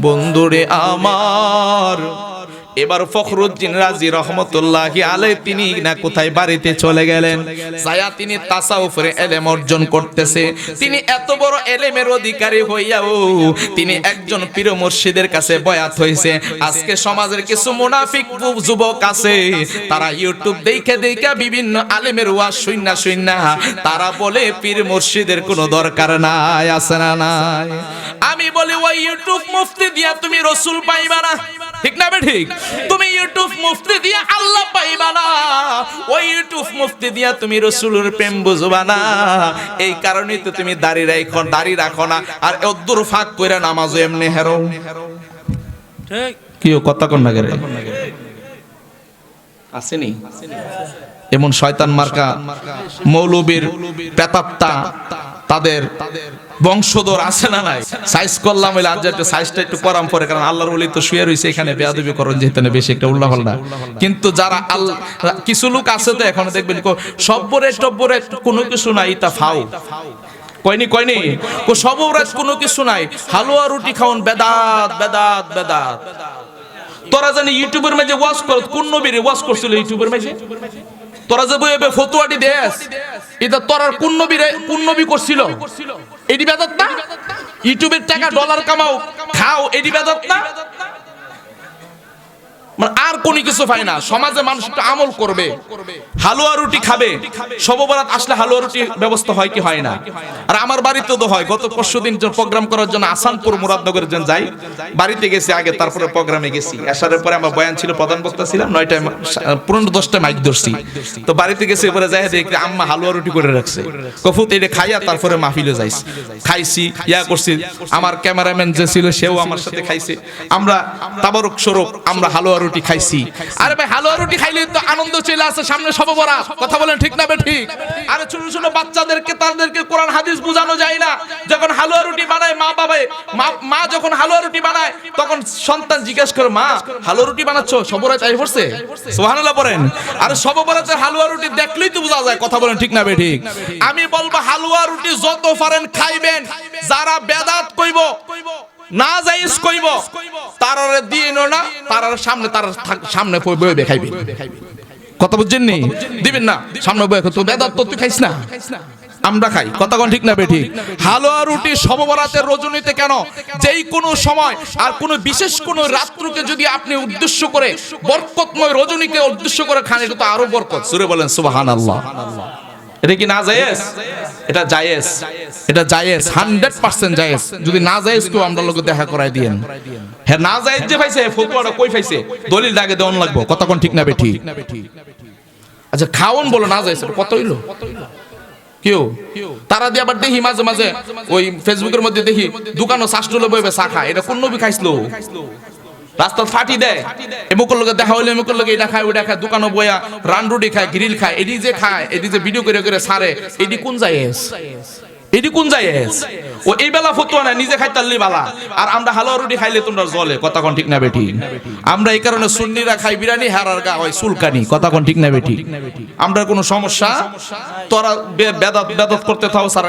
S1: বন্ধুরে আমার, এবার ফখরুদ্দিন রাজী রহমতুল্লাহি আলাইহি তিনি না কোথায় বাড়িতে চলে গেলেন। যায়া তিনি তাসাউফের ইলম অর্জন করতেছে। তিনি এত বড় ইলমের অধিকারী হইয়াও তিনি একজন পীর মুর্শিদের কাছে বয়াত হইছে। আজকে সমাজের কিছু মুনাফিক যুবক আছে, তারা ইউটিউব দেখে দেখে বিভিন্ন আলেমের ওয়াজ শুননা শুননা তারা বলে পীর মুর্শিদের কোনো দরকার নাই। আছে না নাই? আমি বলি ওই ইউটিউব মুফতি দিয়া তুমি রাসূল পাইবা না, ঠিক না বে ঠিক? তুমি ইউটিউব মুফতি দিয়া আল্লাহ পাইবা না, ওই ইউটিউব মুফতি দিয়া তুমি রাসূলের প্রেম বুঝবা না। এই কারণেই তো তুমি দাড়ি রাখো না, আর অদ্দুর ফাঁক কইরা নামাজও এমনি হেরো।
S2: ঠিক
S1: কেউ কথা কন না গেলে আসেনি এমন শয়তান মার্কা মৌলবীর প্রেতাত্মা তাদের বংশধর আছে না নাই? সাইজ করলাম হইলে আজ একটু সাইজটা একটু করাম পরে, কারণ আল্লাহর ওলি তো শুয়ে রয়েছে এখানে, বেয়াদবি করণ যেতে না বেশি একটা উল্লাহ না। কিন্তু যারা আল্লাহ, কিছু লোক আছে তো এখন দেখবেন সব্বরে টব্বরে কোনো কিছু নাই, তা ফাও কয়নি কয়নি সবরাজ কোনো কিছু নাই, হালুয়া রুটি খাওন বেদাত বেদাত বেদাত। তোরা জানি ইউটিউবের মাঝে ওয়াজ কর, কোন নবীরে ওয়াজ করছিল ইউটিউবের মাঝে? তোরা যে বইবে ফতুয়াটি দেশ, এটা তোরার কোন নবী করছিল? এডি বেদাত না? ইউটিউবের টাকা ডলার কামাও খাও, এডি বেদাত না? মানে আর কোন কিছু পায় না। সমাজে মানুষ একটু আমল করবে, হালুয়া রুটি খাবে। শবে-বরাত আসলে হালুয়া রুটি ব্যবস্থা হয় কি হয় না? আর আমার বাড়িতে তো হয়। গত পরশুদিন প্রোগ্রাম করার জন্য আসানপুর মুরাদনগরের জন্য যাই, বাড়িতে গেছি আগে, তারপরে প্রোগ্রামে গেছি। আসার পরে আমার বয়ান ছিল, প্রধান বক্তা ছিলাম, 9টায় 10টায় মাইক ধরছি। তো বাড়িতে গেছি, এবারে যাই দেখি আম্মা হালুয়া রুটি করে রাখছে। কফুত এটা খাইয়া তারপরে মাহফিলে যাইছি, খাইছি, ইয়া করছি। আমার ক্যামেরাম্যান যে ছিল সেও আমার সাথে খাইছে। আমরা তাবারক স্বরূপ আমরা হালুয়া রুটি খাইছি। আরে ভাই, হালুয়া রুটি খাইলে তো আনন্দ চলে আসে, সামনে শবে-বরাত, কথা বলেন ঠিক না বেঠিক? আরে ছোট ছোট বাচ্চাদেরকে তাদেরকে কোরআন হাদিস বোঝানো যায় না। যখন হালুয়া রুটি বানায় মা যখন হালুয়া রুটি বানায়, তখন সন্তান জিজ্ঞেস করে, মা হালুয়া রুটি বানাচ্ছ, শবে-বরাত আই পড়ছে? সুবহানাল্লাহ পড়েন। আরে শবে-বরাতের হালুয়া রুটি দেখলেই তো বোঝা যায়, কথা বলেন ঠিক না বেঠিক? আমি বলবো হালুয়া রুটি যত পারেন খাইবেন। যারা বেদাত কইব, না জায়েজ কইব, তারারে দিন না, তারার সামনে বইবে খাইবে। কথা বুঝছেন নি? দিবেন না, সামনে বইবে। তো বেদাত তো তুই খাইস না, আমরা খাই, কথা কোন ঠিক না বেঠিক? হালুয়া রুটি শবে-বরাতের রজনীতে কেন, যেই কোনো সময় আর কোনো বিশেষ কোনো রাত্রকে যদি আপনি উদ্দেশ্য করে, বরকতময় রজনীকে উদ্দেশ্য করে খান, এটা তো আরো বরকত। সূরা বলেন সুবহানাল্লাহ। এটা কি না জায়েজ? এটা জায়েজ, এটা জায়েজ, 100% জায়েজ। যদি না জায়েজ কেউ আমরা লোক দেখা করাই দিয়েন। হ্যাঁ, না জায়েজ যে পাইছে, ফতোয়াটা কই পাইছে? দলিল আগে দেওয়ান লাগবো, কথা কোন ঠিক না বেঠিক? আচ্ছা, খাওন বলো না জায়েজ, কত হইলো? কেউ তারা দিয়ে আবার দেখি মাঝে মাঝে ওই ফেসবুকের মধ্যে দেখি দোকানও শাস্ত্রলে বইবে চা খায়। এটা কোন নবী খাইছিল? রাস্তা ফাটি দেয়, এমুকের লোকে দেখা হইলে এমুকের লোকে এটা খায়, ওইটা খায়, দোকানও বইয়া রান রুটি খায়, গ্রিল খায়। এডি যে খায়, এডি যে ভিডিও করে করে সারে, এডি কোন জায়েজ? এডি কোন জায়েজ? ও এই বেলা ফতোয়া না, নিজে খাইতাল্লি বালা। আর আমরা হালুয়া রুটি খাইলে তোমরা জলে, কথা কোন ঠিক না বেঠিক? আমরা এই কারণে সুন্নিরা খাই বিরিয়ানি, হারার গা হয় চুলকানি, কথা কোন ঠিক না বেঠিক? আমরা কোনো সমস্যা, তোরা বেদাত বেদাত করতে থাও, স্যার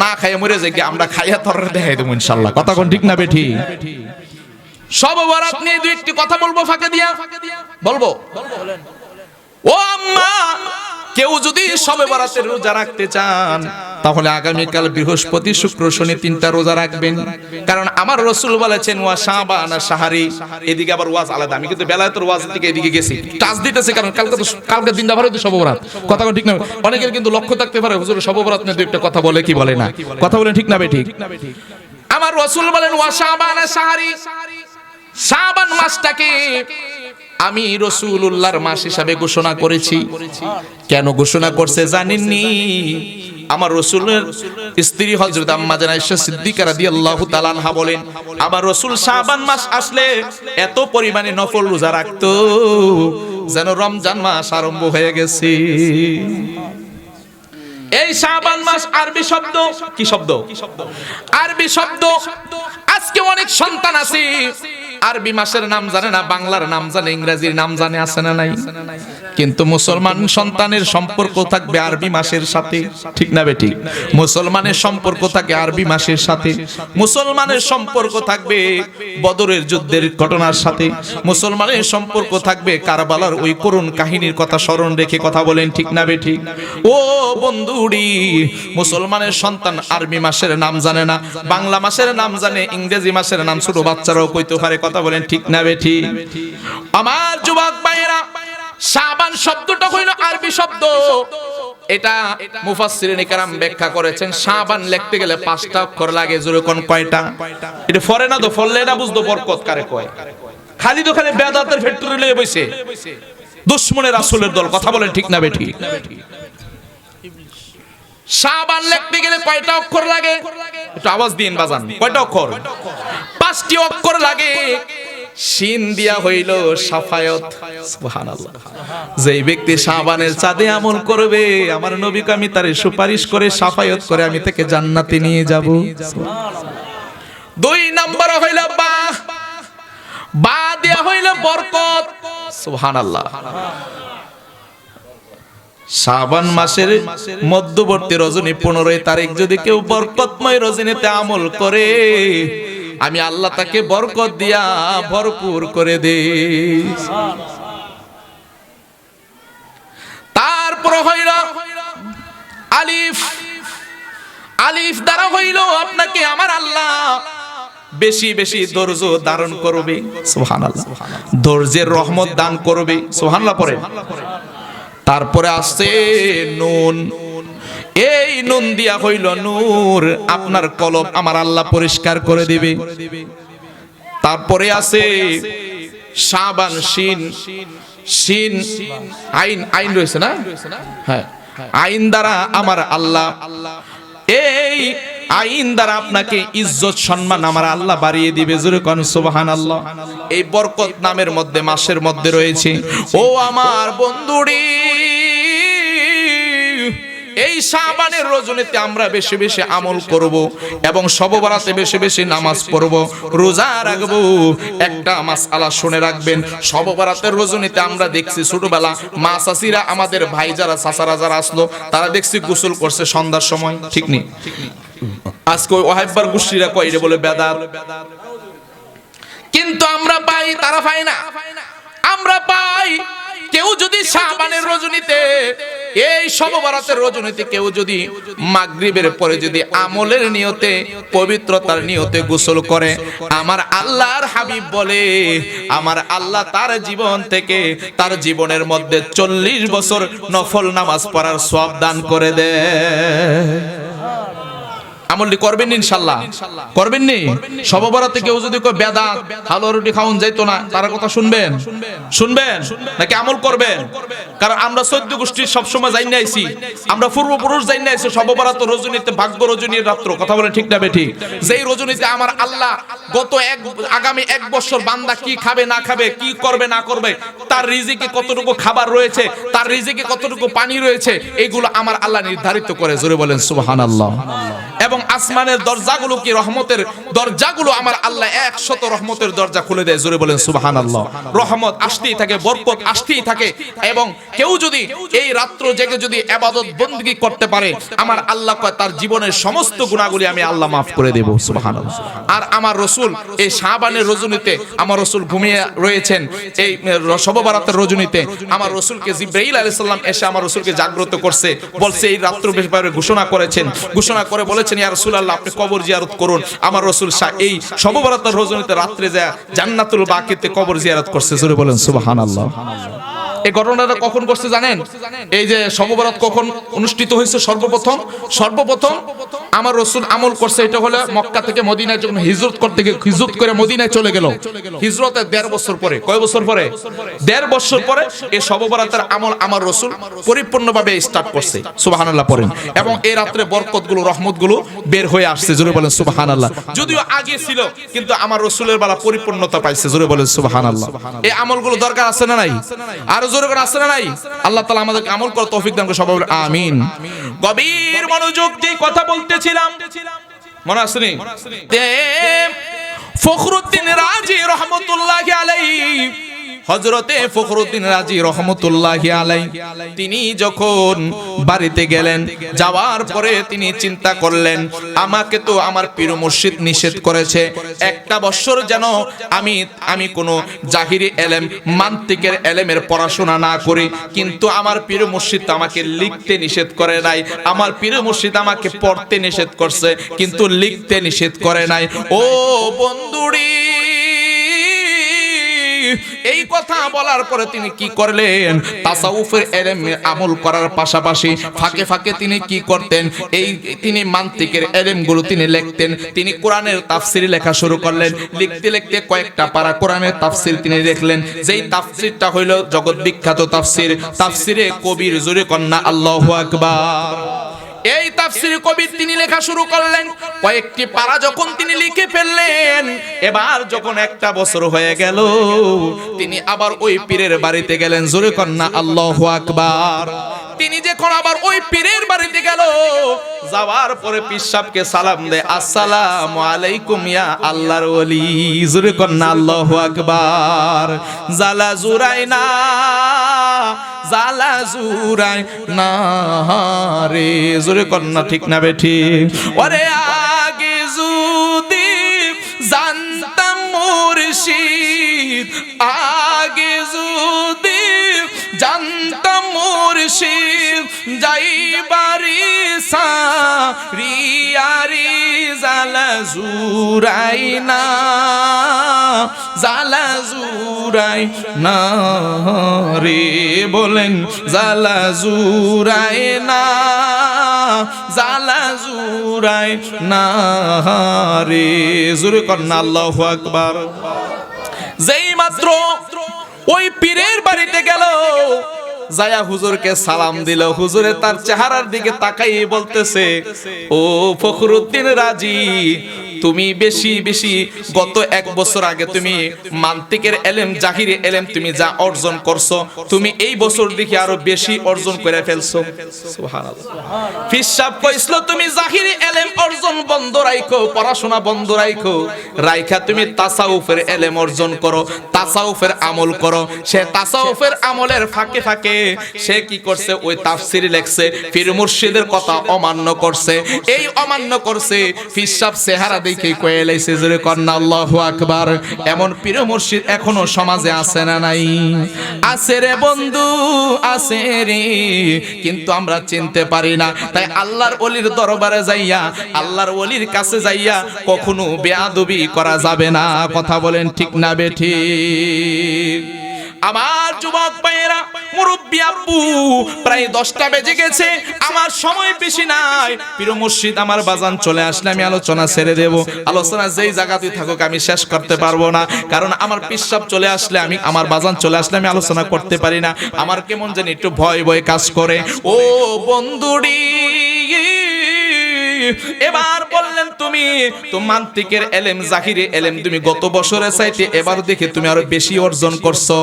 S1: না খাইয়ে মরে যাই, আমরা খাইয়া তোরা দেখাই দেবো ইনশাআল্লাহ, কথা কোন ঠিক না বেঠিক? শবে-বরাত নিয়ে দুই একটি কথা বলবো ফাঁকে দিয়া, বলবো। ও আম্মা, কেউ যদি শবে-বরাতের রোজা রাখতে চান, তাহলে আগামীকাল বৃহস্পতি, শুক্র, শনি 3টা রোজা রাখবেন। কারণ আমার রাসূল বলেছেন, ওয়া শাবান শাহরি। এদিকে আবার ওয়াজ আলাদা, আমি কিন্তু বেলায়েতের ওয়াজের দিকে এদিকে গেছি, টাচ দিতেছি, কারণ কালকে দিনটা ভরে তো শবে-বরাত, কথা ঠিক না? অনেকের কিন্তু লক্ষ্য থাকতে পারে, হুজুর শবে-বরাত নিয়ে দুই একটা কথা বলে কি বলে না, কথা বলেন ঠিক না বেঠিক? আমার রাসূল বলেন, ওয়া শাবান শাহরি, শাবান মাসটাকে আমি রাসূলুল্লাহর মাস হিসাবে ঘোষণা করেছি। কেন ঘোষণা করছে জানেননি? আমার রাসূলের স্ত্রী হযরত আম্মা জান আয়েশা সিদ্দিকা রাদিয়াল্লাহু তাআলা আনহা বলেন, আমার রাসূল শাবান মাস আসলে এত পরিমাণে নফল রোজা রাখতো যেন রমজান মাস আরম্ভ হয়ে গেছে। এই শাবান মাস আরবি শব্দ, কি শব্দ? আরবি শব্দ। আজকে অনেক সন্তান আছে আরবি মাসের নাম জানে না, বাংলার নাম জানে, ইংরেজির নাম জানে, আছে না নাই? কিন্তু মুসলমান সন্তানের সম্পর্ক থাকবে আরবি মাসের সাথে, ঠিক না বেঠিক? মুসলমানের সম্পর্ক থাকে আরবি মাসের সাথে। মুসলমানের সম্পর্ক থাকবে বদরের যুদ্ধের ঘটনার সাথে। মুসলমানের সম্পর্ক থাকবে কারবালার ওই করুণ কাহিনীর কথা স্মরণ রেখে, কথা বলেন ঠিক না বেঠিক? ও বন্ধুরি, মুসলমানের সন্তান আরবি মাসের নাম জানে না, বাংলা মাসের নাম জানে, ইংরেজি মাসের নাম ছোট বাচ্চারাও কইতে পারে, কথা বলেন ঠিক না বেঠিক? আমার যুবক ভাইয়েরা, শাবান শব্দটা হইল আরবি শব্দ। এটা মুফাসসিরিনে কেরাম ব্যাখ্যা করেছেন, শাবান লিখতে গেলে 5টা অক্ষর লাগে। জোরে কোন কয়টা? এটা ফরে না তো, ফললে না বুঝতো বরকত কারে কয়। খালি তো খালি বেদাতের ফ্যাক্টরি লয়ে বইছে দুশমনের রাসূলের দল, কথা বলেন ঠিক না বেঠিক? শাবান লিখতে গেলে কয়টা অক্ষর লাগে? একটু আওয়াজ দিন বাজান, কয়টা অক্ষর? 5টি অক্ষর লাগে। শিন দিয়া হইল সাফায়াত। সুবহানাল্লাহ। যেই ব্যক্তি শাবানের চাঁদে আমল করবে, আমার নবীকে আমি তারে সুপারিশ করে সাফায়াত করে আমি তাকে জান্নাতে নিয়ে যাব। দুই নাম্বার হইল বা দেয়া হইল বরকত। সুবহানাল্লাহ। শাবান মাসের মধ্যবর্তী রজনী 15 তারিখ যদি কেউ বরকতময় রজনীতে আমল করে, আমি আল্লাহ তাকে বরকত দিয়া ভরপুর করে দেই। তারপর হইল আলিফ। আলিফ দ্বারা হইল আপনাকে আমার আল্লাহ বেশি বেশি ধৈর্য ধারণ করবে। সুবহানাল্লাহ। ধৈর্যের রহমত দান করবে। সুবহানাল্লাহ পড়ে। তারপরে আসছে নুন। এই নুন দিয়া হইল নূর, আপনার কলব আমার আল্লাহ পরিষ্কার করে দিবে। তারপরে আছে শাবান শিন। শিন আইন, আইন রয়েছে না? হ্যাঁ, আইন দ্বারা আমার আল্লাহ, এই আইন দ্বারা আপনাকে ইজ্জত সম্মান আমার আল্লাহ বাড়িয়ে দিবে। জোরে কোন সুবহানাল্লাহ। এই বরকত নামের মধ্যে, মাসের মধ্যে রয়েছে, ও আমার বন্ধুরি, এই শাবানের রজনীতে আমরা বেশি বেশি আমল করব এবং শবে বরাতে বেশি বেশি নামাজ পড়ব, রোজা রাখব। একটা মাসআলা শুনে রাখবেন, শবে বরাতের রজনীতে আমরা দেখছি ছোটবেলা মা চাচিরা, আমাদের ভাই যারা চাচারা যারা আসলো, তারা দেখছি গোসল করছে সন্ধ্যার সময়, ঠিক নেই? আজকে ওই ওয়াহাববার গোষ্ঠীরা কয় এটা বলে বেদাত, কিন্তু আমরা পাই, তারা পায় না। আমরা পাই কেউ যদি শাবানের রজনীতে, এই শবে বরাতের রজনীতে কেউ যদি মাগরিবের পরে যদি আমলের নিয়তে, পবিত্রতার নিয়তে গোসল করে, আমার আল্লাহর হাবিব বলে আমার আল্লাহ তার জীবন থেকে, তার জীবনের মধ্যে 40 বছর নফল নামাজ পড়ার সওয়াব দান করে দেয়। আমলটি করবেন ইনশাআল্লাহ, করবেন নি? শবে বরাতে কেউ যদি কয় বেদাত, হালুয়া রুটি খাওন যাইতো না, তার কথা শুনবেন? শুনবেন নাকি আমল করবেন? কারণ আমরা 14 গোষ্ঠীর সবসময় যাই না আইছি, আমরা পূর্বপুরুষ যাই না আইছি শবে বরাত রজনীতে, ভাগ্য রজনীর রাত্র, কথা বলে ঠিক না বেঠিক? যেই রজনীতে আমার আল্লাহ গত আগামী 1 বছর বান্দা কি খাবে না খাবে, কি করবে না করবে, তার রিজিকে কতটুকু খাবার রয়েছে, তার রিজিকে কতটুকু পানি রয়েছে, এইগুলো আমার আল্লাহ নির্ধারিত করে। জোরে বলেন সুবহানাল্লাহ। এবং আসমানের দরজাগুলো কি, রহমতের দরজাগুলো আমার আল্লাহ 100 রহমতের দরজা খুলে দেয়। জোরে বলেন সুবহানাল্লাহ। রহমত আসতেই থাকে, বরকত আসতেই থাকে। এবং কেউ যদি এই রাত্র জেগে যদি ইবাদত বندگی করতে পারে, আমার আল্লাহ কয় তার জীবনের সমস্ত গুনাহগুলি আমি আল্লাহ maaf করে দেব। সুবহানাল্লাহ। আর আমার রাসূল এই শাবানের রজনীতে, আমার রাসূল ঘুমিয়ে রয়েছেন এই শবে বরাতের রজনীতে, আমার রাসূলকে জিবরাইল আলাইহিস সালাম এসে আমার রাসূলকে জাগ্রত করছে, বলছে এই রাত্র ব্যাপারে ঘোষণা করেছেন, ঘোষণা করে বলেছেন ইয়া রাসূলুল্লাহ আপনি কবর জিয়ারত করুন। আমার রাসূল এই শবে বরাতের রজনীতে রাত্রে যায় জান্নাতুল বাকিতে কবর জিয়ারত করছে। জোরে বলেন সুবহানাল্লাহ। এই ঘটনাটা কখন করছে জানেন? এই যে শবে বরাত কখন অনুষ্ঠিত হয়েছে? সর্বপ্রথম আমার রাসূল আমল করছে, এটা হলো মক্কা থেকে মদিনায় যখন হিজরত করতে গিয়ে, হিজরত করে মদিনায় চলে গেল, হিজরতের 1.5 বছর পরে, কয় বছর পরে? 1.5 বছর পরে এই শবে বরাতের আমল আমার রাসূল পরিপূর্ণভাবে স্টার্ট করছে। সুবহানাল্লাহ পড়েন। এবং এই রাত্রে বরকতগুলো, রহমতগুলো বের হয়ে আসছে। জোরে বলেন সুবহানাল্লাহ। যদিও আগে ছিল, কিন্তু আমার রাসূলের বেলা পরিপূর্ণতা পাইছে। জোরে বলেন সুবহানাল্লাহ। এই আমলগুলো দরকার আছে না নাই? আর জোরে করে আছে না নাই? আল্লাহ তাআলা আমাদেরকে আমল করার তৌফিক দান করে, সবাই বলে আমিন। গভীর মনোযোগ দিয়ে কথা বলতেছিলাম, মনে আছে নি? ফখরুদ্দিন রাজি রহমাতুল্লাহি আলাইহি, হযরতে ফখরুদ্দিন রাজি রহমাতুল্লাহি আলাইহি, তিনি যখন বাড়িতে গেলেন, যাওয়ার পরে তিনি চিন্তা করলেন আমাকে তো আমার পীর মুর্শিদ নিষেধ করেছে, একটা বছর যেন আমি কোনো জাহিরি এলেম, মান্তিকের এলেমের পড়াশোনা না করি। কিন্তু আমার পীর মুর্শিদ আমাকে লিখতে নিষেধ করে নাই, আমার পীর মুর্শিদ আমাকে পড়তে নিষেধ করছে, কিন্তু লিখতে নিষেধ করে নাই। ও বন্ধুরি, এই কথা বলার পরে তিনি কি করলেন? তাসাউফের ইলমে আমল করার পাশাপাশি ফাঁকে ফাঁকে তিনি কি করতেন? তিনি মান্তিকের ইলমগুলো তিনি লিখতেন। তিনি কোরআনের তাফসীর লেখা শুরু করলেন। লিখতে লিখতে কয়েকটা পারা কোরআনের তাফসীর তিনি লিখলেন, যেই তাফসীরটা হইল জগৎ বিখ্যাত তাফসীর, তাফসীরে কবির। জোরে কন্যা আল্লাহু আকবার। এই তাফসীর কবির তিনি লেখা শুরু করলেন। কয়েকটি পারা যখন তিনি লিখে ফেললেন, এবার যখন একটা বছর হয়ে গেল, তিনি আবার ওই পীরের বাড়িতে গেলেন। জোরে কন্না আল্লাহু আকবার। তিনি যখন আবার ওই পীরের বাড়িতে গেল, যাওয়ার পরে পীর সাহেবকে সালাম দেয়, আসসালামু আলাইকুম ইয়া আল্লাহর ওলি। জোরে কন্না আল্লাহু আকবার। জালা জুরাই না, জালা জুরাই না রে। জোরে কন্না ঠিক না বেঠি? ওরে আগে যদি জানতাম মুর্শিদ, আগে যদি জানতাম মুর্শিদ, যাইবারি সারিয়ারি জালা জুরাই না, জালা জুরাই না রে। বলেন জালা জুরাই না, জালা জুরাই না রে। জোরে কন্না আল্লাহু আকবার। যেই মাত্র ওই পীরের বাড়িতে গেল, যায়া হুজুরকে সালাম দিল। হুজুরে তার চেহারার দিকে তাকাই বলতেছে, ও ফখরুদ্দিন রাজি, তুমি বেশি বেশি গত এক বছর আগে তুমি মান্তিকের এলেম, জাহিরি এলেম তুমি যা অর্জন করছো, তুমি এই বছর দেখি আরো বেশি অর্জন করে ফেলছো। সুবহানাল্লাহ। পীর সাহেব কইছিল, তুমি জাহিরি এলেম অর্জন বন্ধ রাখো, পড়াশোনা বন্ধ রাখো, রাইখা তুমি তাসাউফের এলেম অর্জন করো, তাসাউফের আমল করো। সে তাসাউফের আমলের ফাঁকে ফাঁকে সে কি করছে, ওই তাফসীর লেখছে, পীর মুর্শিদের কথা অমান্য করছে। এই অমান্য করছে, পীর সাহেব চেহারা দেখে কয়ে লাইছে, জোরে কন্না আল্লাহু আকবার। এমন পীর মুর্শিদ এখনো সমাজে আছে না নাই? আছে রে বন্ধু, আছে রে, কিন্তু আমরা চিনতে পারি না। তাই আল্লাহর ওলির দরবারে যাইয়া, আল্লাহর ওলির কাছে যাইয়া কখনো বেয়াদবি করা যাবে না। কথা বলেন ঠিক না বেঠিক? আমার যুবক ভাইয়েরা, মুরব্বি আব্বু, প্রায় 10টা বেজে গেছে, আমার সময় বেশি নাই। পীর মুর্শিদ আমার বাজান চলে আসলে আমি আলোচনা ছেড়ে দেব। আলোচনা যেই জায়গাতে থাকুক আমি শেষ করতে পারবো না, কারণ আমার পীর সাহেব চলে আসলে, আমি আমার বাজান চলে আসলে আমি আলোচনা করতে পারি না। আমার কেমন জানি একটু ভয় ভয় কাজ করে। ও বন্ধুরি, এবার বললেন তুমি তো মান্তিকের এলেম, জাহিরি এলেম তুমি গত বছরের চাইতে এবার দেখে তুমি আরো বেশি অর্জন করছো।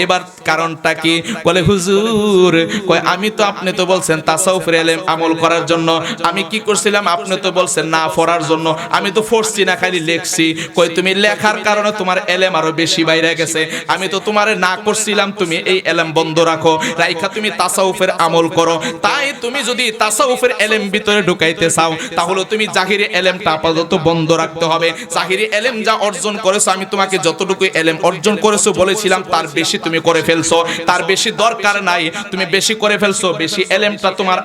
S1: এবার কারণটা কি? বলে হুজুর, কয় আমি তো, আপনি তো বলছেন তাসাউফের এলেম আমল করার জন্য, আমি কি করছিলাম? আপনি তো বলছেন না পড়ার জন্য, আমি তো পড়ছি না, খালি লেখছি। কই তুমি লেখার কারণে তোমার এলেম আরো বেশি বাইরে গেছে। আমি তো তোমারে না করছিলাম তুমি এই এলেম বন্ধ রাখো, রাইখা তুমি তাসাউফের আমল করো। তাই তুমি যদি তাসাউফের এলেম ভিতরে ঢুকাইতে চাও, তাহলে তুমি জাহিরি এলেমটা আপাতত বন্ধ রাখতে হবে। জাহিরি এলেম যা অর্জন করেছো, আমি তোমাকে যতটুকু এলেম অর্জন করেছো বলেছিলাম তার বেশি তুমি করে ফেলছো, তার বেশি দরকার নাই, তুমি বেশি করে ফেলছো, বেশি এলেমটা তোমার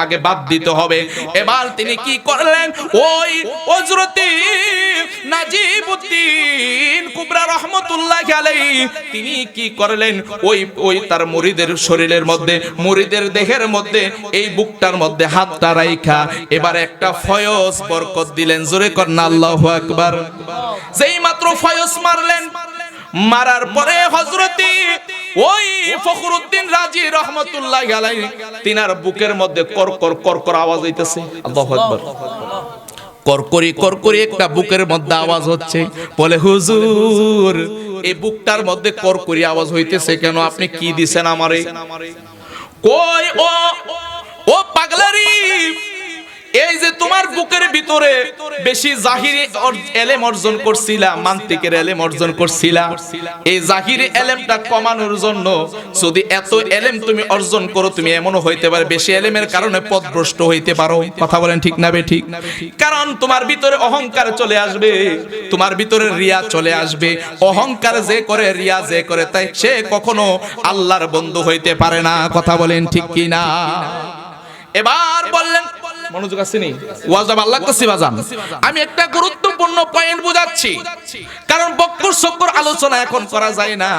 S1: আগে বাদ দিতে হবে। এবার তিনি কি করলেন? ওই হযরতে নাজিবউদ্দিন কুবরা রাহমাতুল্লাহি আলাইহি তিনি কি করলেন? ওই তার মুরিদের শরীরের মধ্যে, মুরিদের দেহের মধ্যে, এই বুকটার মধ্যে হাতটা রাইখা এবার একটা ফয়স বরকত দিলেন। জোরে কন্না আল্লাহু আকবার। যেই মাত্র ফয়স মারলেন, মারার পরে হযরতে ওই ফখরুদ্দিন রাজি রহমাতুল্লাহি আলাইহি তিনার বুকের মধ্যে করকর করকর আওয়াজ হইতেছে। আল্লাহু আকবার। করকরি করকরি একটা বুকের মধ্যে আওয়াজ হচ্ছে। বলে হুজুর, এই বুকটার মধ্যে করকরি আওয়াজ হইতেছে কেন? আপনি কি দিবেন আমারে? কই ও পাগলারি, এই যে তোমার বুকের ভিতরে বেশি জাহিরি এলেম অর্জন করছিলা, মান্তিকের এলেম অর্জন করছিলা, এই জাহিরি এলেমটা কমানোর জন্য যদি এত এলেম তুমি অর্জন করো, তুমি এমনও হইতে পারে বেশি এলেমের কারণে পথভ্রষ্ট হইতে পারো। কথা বলেন ঠিক না বেঠিক? কারণ তোমার ভিতরে অহংকার চলে আসবে, তোমার ভিতরে রিয়া চলে আসবে। অহংকার যে করে, রিয়া যে করে, তাই সে কখনো আল্লাহর বন্ধু হইতে পারে না। কথা বলেন ঠিক কি না? এবার বললেন, মনোযোগ আছে নি? ওয়াজ আল্লাহ কাছে বাজান। আমি একটা গুরুত্ব গুরুত্বপূর্ণ পয়েন্ট বুঝাচ্ছি, কারণ বক্কর সক্কর আলোচনা এখন করা যায় না,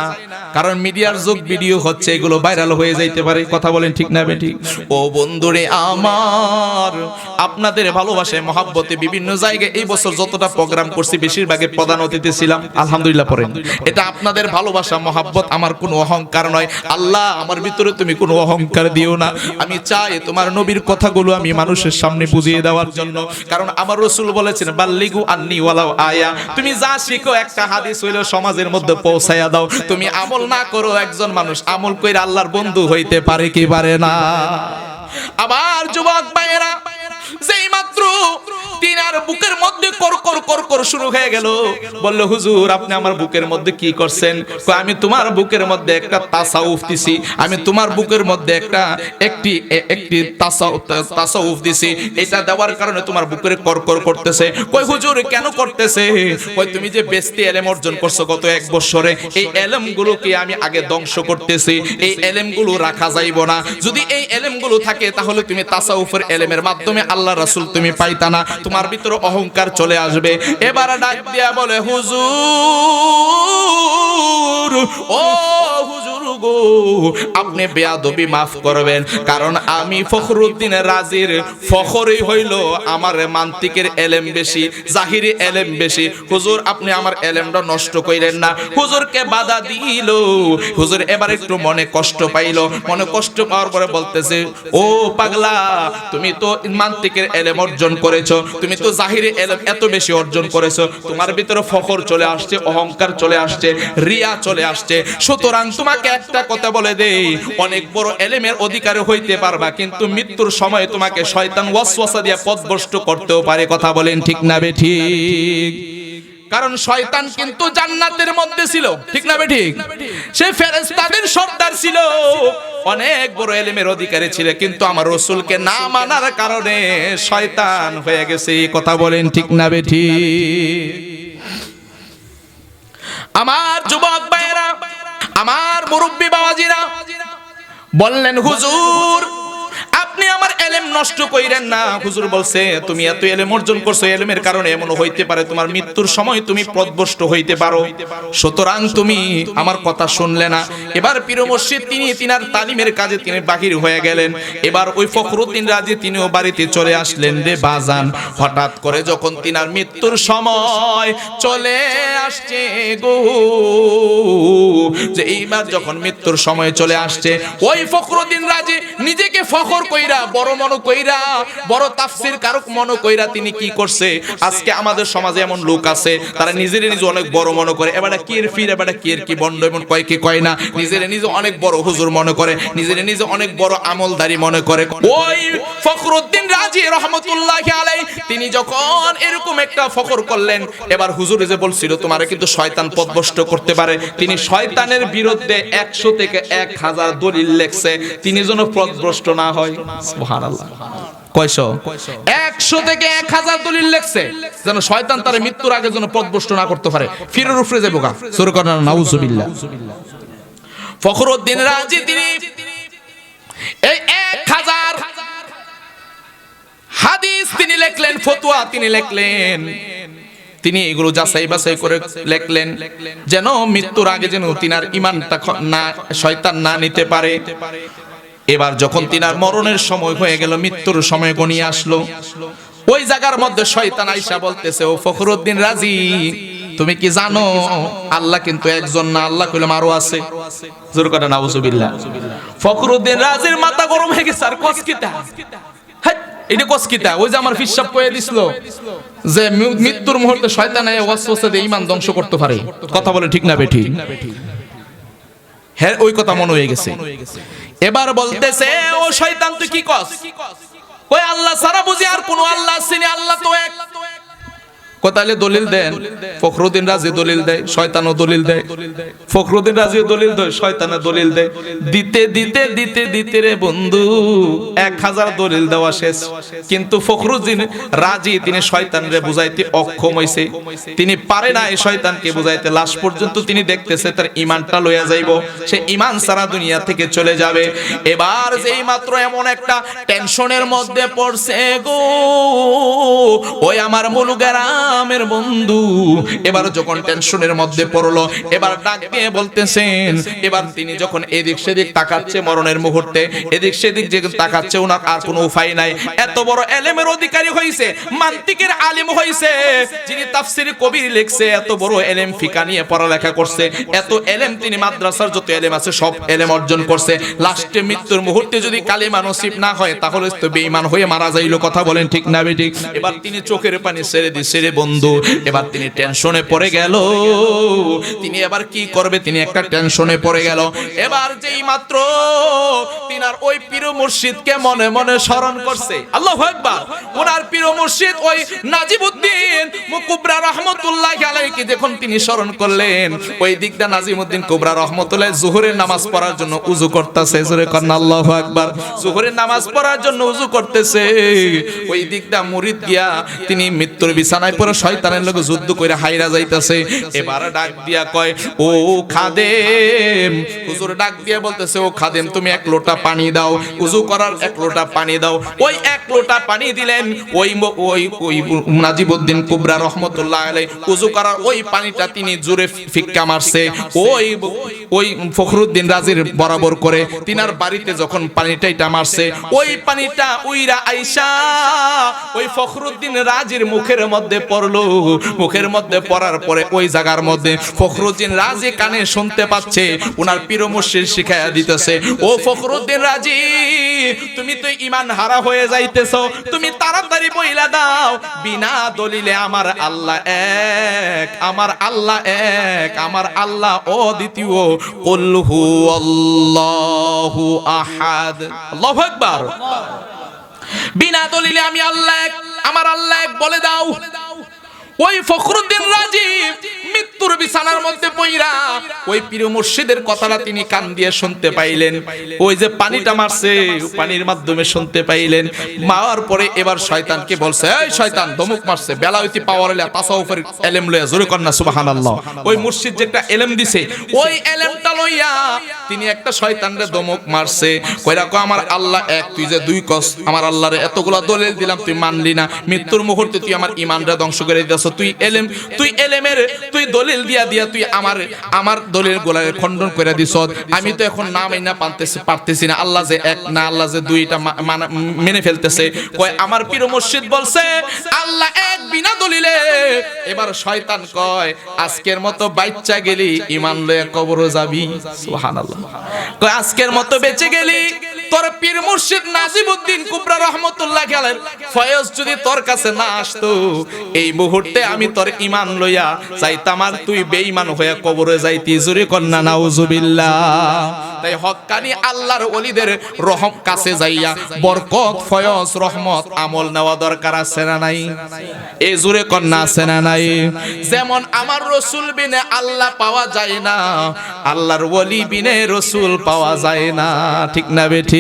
S1: কারণ মিডিয়ার যুগ, ভিডিও হচ্ছে, এগুলো ভাইরাল হয়ে যাইতে পারে। কথা বলেন ঠিক না বেঠিক? ও বন্ধুরে আমার, আপনাদের ভালোবাসায় মহাব্বতে বিভিন্ন জায়গায় এই বছর যতটা প্রোগ্রাম করছি বেশিরভাগে প্রধান অতিথি ছিলাম। আলহামদুলিল্লাহ পড়েন। এটা আপনাদের ভালোবাসা মহাব্বত, আমার কোনো অহংকার নয়। আল্লাহ, আমার ভিতরে তুমি কোনো অহংকার দিও না। আমি চাই তোমার নবীর কথাগুলো আমি মানুষের সামনে বুঝিয়ে দেওয়ার জন্য, কারণ আমার রাসূল বলেছেন বাল্লিগু আন্নি ওয়ালাউ আয়া। তুমি যা শিখো একটা হাদিস হইলো সমাজের মধ্যে পৌঁছায়া দাও। তুমি আমল না করো, একজন মানুষ আমল কইরা আল্লাহর বন্ধু হইতে পারে কি পারে না? আবার যুবক ভাইয়েরা, যেই মাত্র তিনার বুকের মধ্যে করকর করকর শুরু হয়ে গেল, বলল হুজুর আপনি আমার বুকের মধ্যে কি করছেন? কয় আমি তোমার বুকের মধ্যে একটা তাসাউফ দিছি, আমি তোমার বুকের মধ্যে একটি তাসাউফ দিছি, এটা দেওয়ার কারণে তোমার বুকের করকর করতেছে। কয় হুজুর কেন করতেছে? কয় তুমি যে বেস্তি এলেম অর্জন করছো গত 1 বছরে, এই এলেমগুলোকে আমি আগে ধ্বংস করতেছি, এই এলেমগুলো রাখা যাইব না। যদি এই এলেমগুলো থাকে তাহলে তুমি তাসাউফের এলেমের মাধ্যমে আল্লাহ রাসূল তুমি পাইতা না, তোমার ভিতরে অহংকার চলে আসবে। এবার ডাক দিয়া বলে হুজুর, ও হুজুর গো, আপনি বেয়াদবি মাফ করবেন, কারণ আমি ফখরুদ্দিন রাজির ফখরই হইল আমার মান্তিকের এলেম বেশি, জাহিরি এলেম বেশি। হুজুর আপনি আমার এলেমটা নষ্ট কইলেন না। হুজুরকে বাধা দিল। হুজুর এবার একটু মনে কষ্ট পাইল। মনে কষ্ট পাওয়ার পরে বলতেছে, ও পাগলা, তুমি তো মান্তিকের এলেম অর্জন করেছো, তুমি তো জাহিরি এলেম এত বেশি অর্জন করেছো, তোমার ভিতরে ফখর চলে আসছে, অহংকার চলে আসছে, রিয়া চলে আসছে। সুতরাং তোমাকে একটা কথা বলে দেই, অনেক বড় এলেমের অধিকারী হইতে পারবা, কিন্তু মৃত্যুর সময় তোমাকে শয়তান ওয়াসওয়াসা দিয়ে পথভ্রষ্ট করতেও পারে। কথা বলেন ঠিক না বেঠিক? কারণ শয়তান কিন্তু জান্নাতের মধ্যে ছিল, ঠিক না বেঠিক? সে ফেরেশতাদের সর্দার ছিল, অনেক বড় এলেমের অধিকারী ছিল, কিন্তু আমার রাসূলকে না মানার কারণে শয়তান হয়ে গেছে। কথা বলেন ঠিক না বেঠিক? আমার যুবক ভাইয়েরা, আমার মুরব্বি বাবাজিরা বললেন, হুজুর আপনি আমার এলেম নষ্ট কইরেন না। হুজুর বলছে তুমি এত এলেম অর্জন করছো, এলেমের কারণে এমন হইতে পারে তোমার মৃত্যুর সময় তুমি পথভ্রষ্ট হইতে পারো, সুতরাং তুমি আমার কথা শুনলে না। এবার পীর মুর্শিদ তিনি তিনার তালিমের কাজে তিনি বাহির হয়ে গেলেন। এবার ওই ফখরুদ্দিন রাজি তিনিও বাড়িতে চলে আসলেন রে বাজান। হঠাৎ করে যখন তিনার মৃত্যুর সময় চলে আসছে গো, যে এইবার যখন মৃত্যুর সময় চলে আসছে, ওই ফখরুদ্দিন রাজি নিজেকে ফখর কইরা, বড় মনো কইরা, বড় তাফসীর কারক মনো কইরা তিনি কি করছে? আজকে আমাদের সমাজে এমন লোক আছে, তারা নিজেরে নিজে অনেক বড় মনে করে, এবারে কির ফির, এবারে কির কি বন্ড, এমন কয় কি কয় না, নিজেরে নিজে অনেক বড় হুজুর মনে করে, নিজেরে নিজে অনেক বড় আমলদারি মনে করে। ওই ফখরুদ্দিন রাজি রহমাতুল্লাহি আলাইহি তিনি যখন এরকম একটা ফখর করলেন, এবার হুজুর যে বলছিল তোমারে কিন্তু শয়তান পথভ্রষ্ট করতে পারে, তিনি শয়তানের বিরুদ্ধে 100 থেকে 1000 দলিল লেখছে, তিনি যেন পথভ্রষ্ট না হয়। সুবহানাল্লাহ। কয়শো? 100 থেকে 1000 দলিল লেখছে যেন শয়তান তার মৃত্যুর আগে যেন পথভ্রষ্ট না করতে পারে। ফিরের উপরে যাবো গা, সূরা কোরআন, নাউজুবিল্লাহ। ফখরুদ্দিন রাজি তিনি এই 1000 হাদিস তিনি লিখলেন, ফতোয়া তিনি লিখলেন, তিনি এগুলো যাচাই বাছাই করে লিখলেন যেন মৃত্যুর আগে যেন তিনার ঈমানটা না শয়তান না নিতে পারে। এবার যখন তিনার মরণের সময় হয়ে গেল, মৃত্যুর সময় গনিয়ে আসলো, ওই জায়গার মধ্যে শয়তান আইসা বলতেছে, ও ফখরুদ্দিন রাজি তুমি কি জানো আল্লাহ কিন্তু একজন না, আল্লাহ কইলাম আরো আছে। জোর করে নাউজুবিল্লাহ। ফখরুদ্দিন রাজির মাথা গরম হয়ে গেছে, আর কসকিতা এটা কসকিতা, ওই যে আমার ফিসাব কয়ে দিছিল যে মৃত্যুর মুহূর্তে শয়তান আয়া ওয়াসওয়াসা দিয়ে ঈমান ধ্বংস করতে পারে। কথা বলে ঠিক না বেঠিক? হ্যাঁ ওই কথা মনে হয়ে গেছে। এবার বলতেছে, ও শয়তান তুই কি কস? কই আল্লাহ সারা বুঝি আর কোন আল্লাহ আছে? আল্লাহ তো এক। কোথায় দলিল দেন? ফখরুদ্দিন রাজি দলিল দেয়, শয়তানও দলিল দেয়। ফখরুদ্দিন রাজি দলিল দেয়, শয়তানও দলিল দেয়। দিতে দিতে দিতে দিতে রে বন্ধু 1000 দলিল দেওয়া শেষ, কিন্তু ফখরুদ্দিন রাজি তিনি শয়তানরে বুঝাইতে অক্ষম হইছে, তিনি পারে না এই শয়তানকে বুঝাইতে। লাস্ট পর্যন্ত তিনি দেখতেছে তার ঈমানটা লইয়া যাইব, সে ঈমান সারা দুনিয়া থেকে চলে যাবে। এবার যেই মাত্র এমন একটা টেনশনের মধ্যে পড়ছে গো, ওই আমার মুলুকেরা নামের বন্ধু এবার যখন টেনশনের মধ্যে পড়লো, এবার ডাক দিয়ে বলতেছেন, এবার তিনি যখন এদিক সেদিক তাকাচ্ছে মরণের মুহূর্তে, এদিক সেদিক যে তাকাচ্ছে, ওনার আর কোনো উপায় নাই। এত বড় এলেমের অধিকারী হইছে, মান্তিকের আলিম হইছে, যিনি তাফসীর কবির লিখছে, এত বড় এলেম ফিকা নিয়ে পড়ালেখা করছে, এত এলেম তিনি মাদ্রাসার যত এলেম আছে সব এলেম অর্জন করছে। লাস্টে মৃত্যুর মুহূর্তে যদি কালিমা নসিব না হয় তাহলে তো বেঈমান হয়ে মারা যাইলো। কথা বলেন ঠিক না বেঠিক? এবার তিনি চোখের পানি ছেড়ে দিছে রে বন্ধু। এবার তিনি টেনশনে পড়ে গেল, তিনি এবার কি করবে, তিনি একটা টেনশনে পড়ে গেল। এবার যেই মাত্র তিনার ওই পীর মুর্শিদকে মনে মনে স্মরণ করছে, আল্লাহু আকবার, ওনার পীর মুর্শিদ ওই নাজিমউদ্দিন কুবরা রাহমাতুল্লাহি আলাইহি যখন তিনি স্মরণ করলেন, ওই দিকটা নাজিমউদ্দিন কুবরা রাহমাতুল্লাহি যোহরের নামাজ পড়ার জন্য উযু করতেছে, জোরে করেন আল্লাহু আকবার, যোহরের নামাজ পড়ার জন্য উযু করতেছে। ওই দিকটা মুরিদ গিয়া তিনি মৃত্যুর বিছানায় পড়ে শয়তানের লগে যুদ্ধ করে হাইরা যাইতেছে। এবার ডাক দিয়া কয়, ও খাদেম, হুজুর ডাক দিয়া বলতেছে, ও খাদেম তুমি এক লোটা পানি দাও, উযু করার এক লোটা পানি দাও। ওই এক লোটা পানি দিলেন, ওই নাজিমউদ্দিন কুবরা রাহমাতুল্লাহি আলাইহি উযু করার ওই পানিটা তিনি জোরে ফিক্কা মারছে, ওই ফখরুদ্দিন রাজির বরাবর করে তিনার বাড়িতে যখন পানিটা এটা মারছে, ওই পানিটা উইরা আইসা ওই ফখরুদ্দিন রাজির মুখের মধ্যে পড়লো। মুখের মধ্যে পড়ার পরে ওই জায়গার মধ্যে ফখরুদ্দিন রাজি কানে শুনতে পাচ্ছে, ওনার পীর মুর্শিদ শিখায়া দিতেছে, ও ফখরুদ্দিন রাজি, তুমি তো ঈমান হারা হয়ে যাইতেছো, তুমি তাড়াতাড়ি বইলা দাও বিনা দলিলে আমার আল্লাহ এক, আমার আল্লাহ এক, আমার আল্লাহ অদ্বিতীয়, কুল হুয়াল্লাহু আহাদ। আল্লাহু আকবার। বিনা দলিলে আমি আল্লাহ এক, আমার আল্লাহ এক বলে দাও। ওই ফখরুদ্দিন রাজি মৃত্যুর বিছানার মধ্যে পইরা ওই পীর মুর্শিদের কথাটা তিনি কান দিয়ে শুনতে পাইলেন, ওই যে পানিটা মারছে পানির মাধ্যমে শুনতে পাইলেন। মারার পরে এবার শয়তানকে বলছে, এই শয়তান, ধমক মারছে, বেলায়েতি পাওয়ার হইলা তাসাউফের ইলম লইয়া, জোরে কর না সুবহানাল্লাহ। ওই মুর্শিদ যে একটা ইলম দিছে, ওই ইলমটা লইয়া তিনি একটা শয়তানরে ধমক মারছে, কইরা কয় আমার আল্লাহ এক, তুই যে দুই কস, আমার আল্লাহরে এতগুলা দলিল দিলাম তুই মানলি না, মৃত্যুর মুহূর্তে তুই আমার ঈমানটা ধ্বংস করে দিছস, তুই এলেমের তুই দলিল দিয়া তুই আমার দলিল গোলায় খণ্ডন করে দিছস। আমি তো এখন না মাইনা পারতেছি না, আল্লাহ যে এক না আল্লাহ যে দুইটা মেনে ফেলতেছে। কয় আমার পীর মুর্শিদ বলছে আল্লাহ এক বিনা দলিলে। এবার শয়তান কয়, আজকের মতো বাচ্চা গেলি ঈমান লয়ে কবরে যাবি। সুবহানাল্লাহ। কয় আজকের মতো বেঁচে গেলি, তোর পীর মুর্শিদ নাজিমউদ্দিন কুবরা রাহমাতুল্লাহি আলাইহি ফয়েজ যদি তোর কাছে না আসতো, এই মুহূর্তে আমি তোর ঈমান লইয়া যাইতাম আর তুই বেঈমান হয়ে কবরে যাইতি। জোরে কন্না নাউজুবিল্লাহ। তাই হক্কানি আল্লাহর ওলিদের রহম কাছে যাইয়া বরকত, ফয়েজ, রহমত, আমল নেওয়া দরকার আছে না নাই? এই জোরে কন্না আছে না নাই? যেমন আমার রাসূল বিনে আল্লাহ পাওয়া যায় না, আল্লাহর ওলি বিনে রাসূল পাওয়া যায় না। ঠিক না বেঠিক?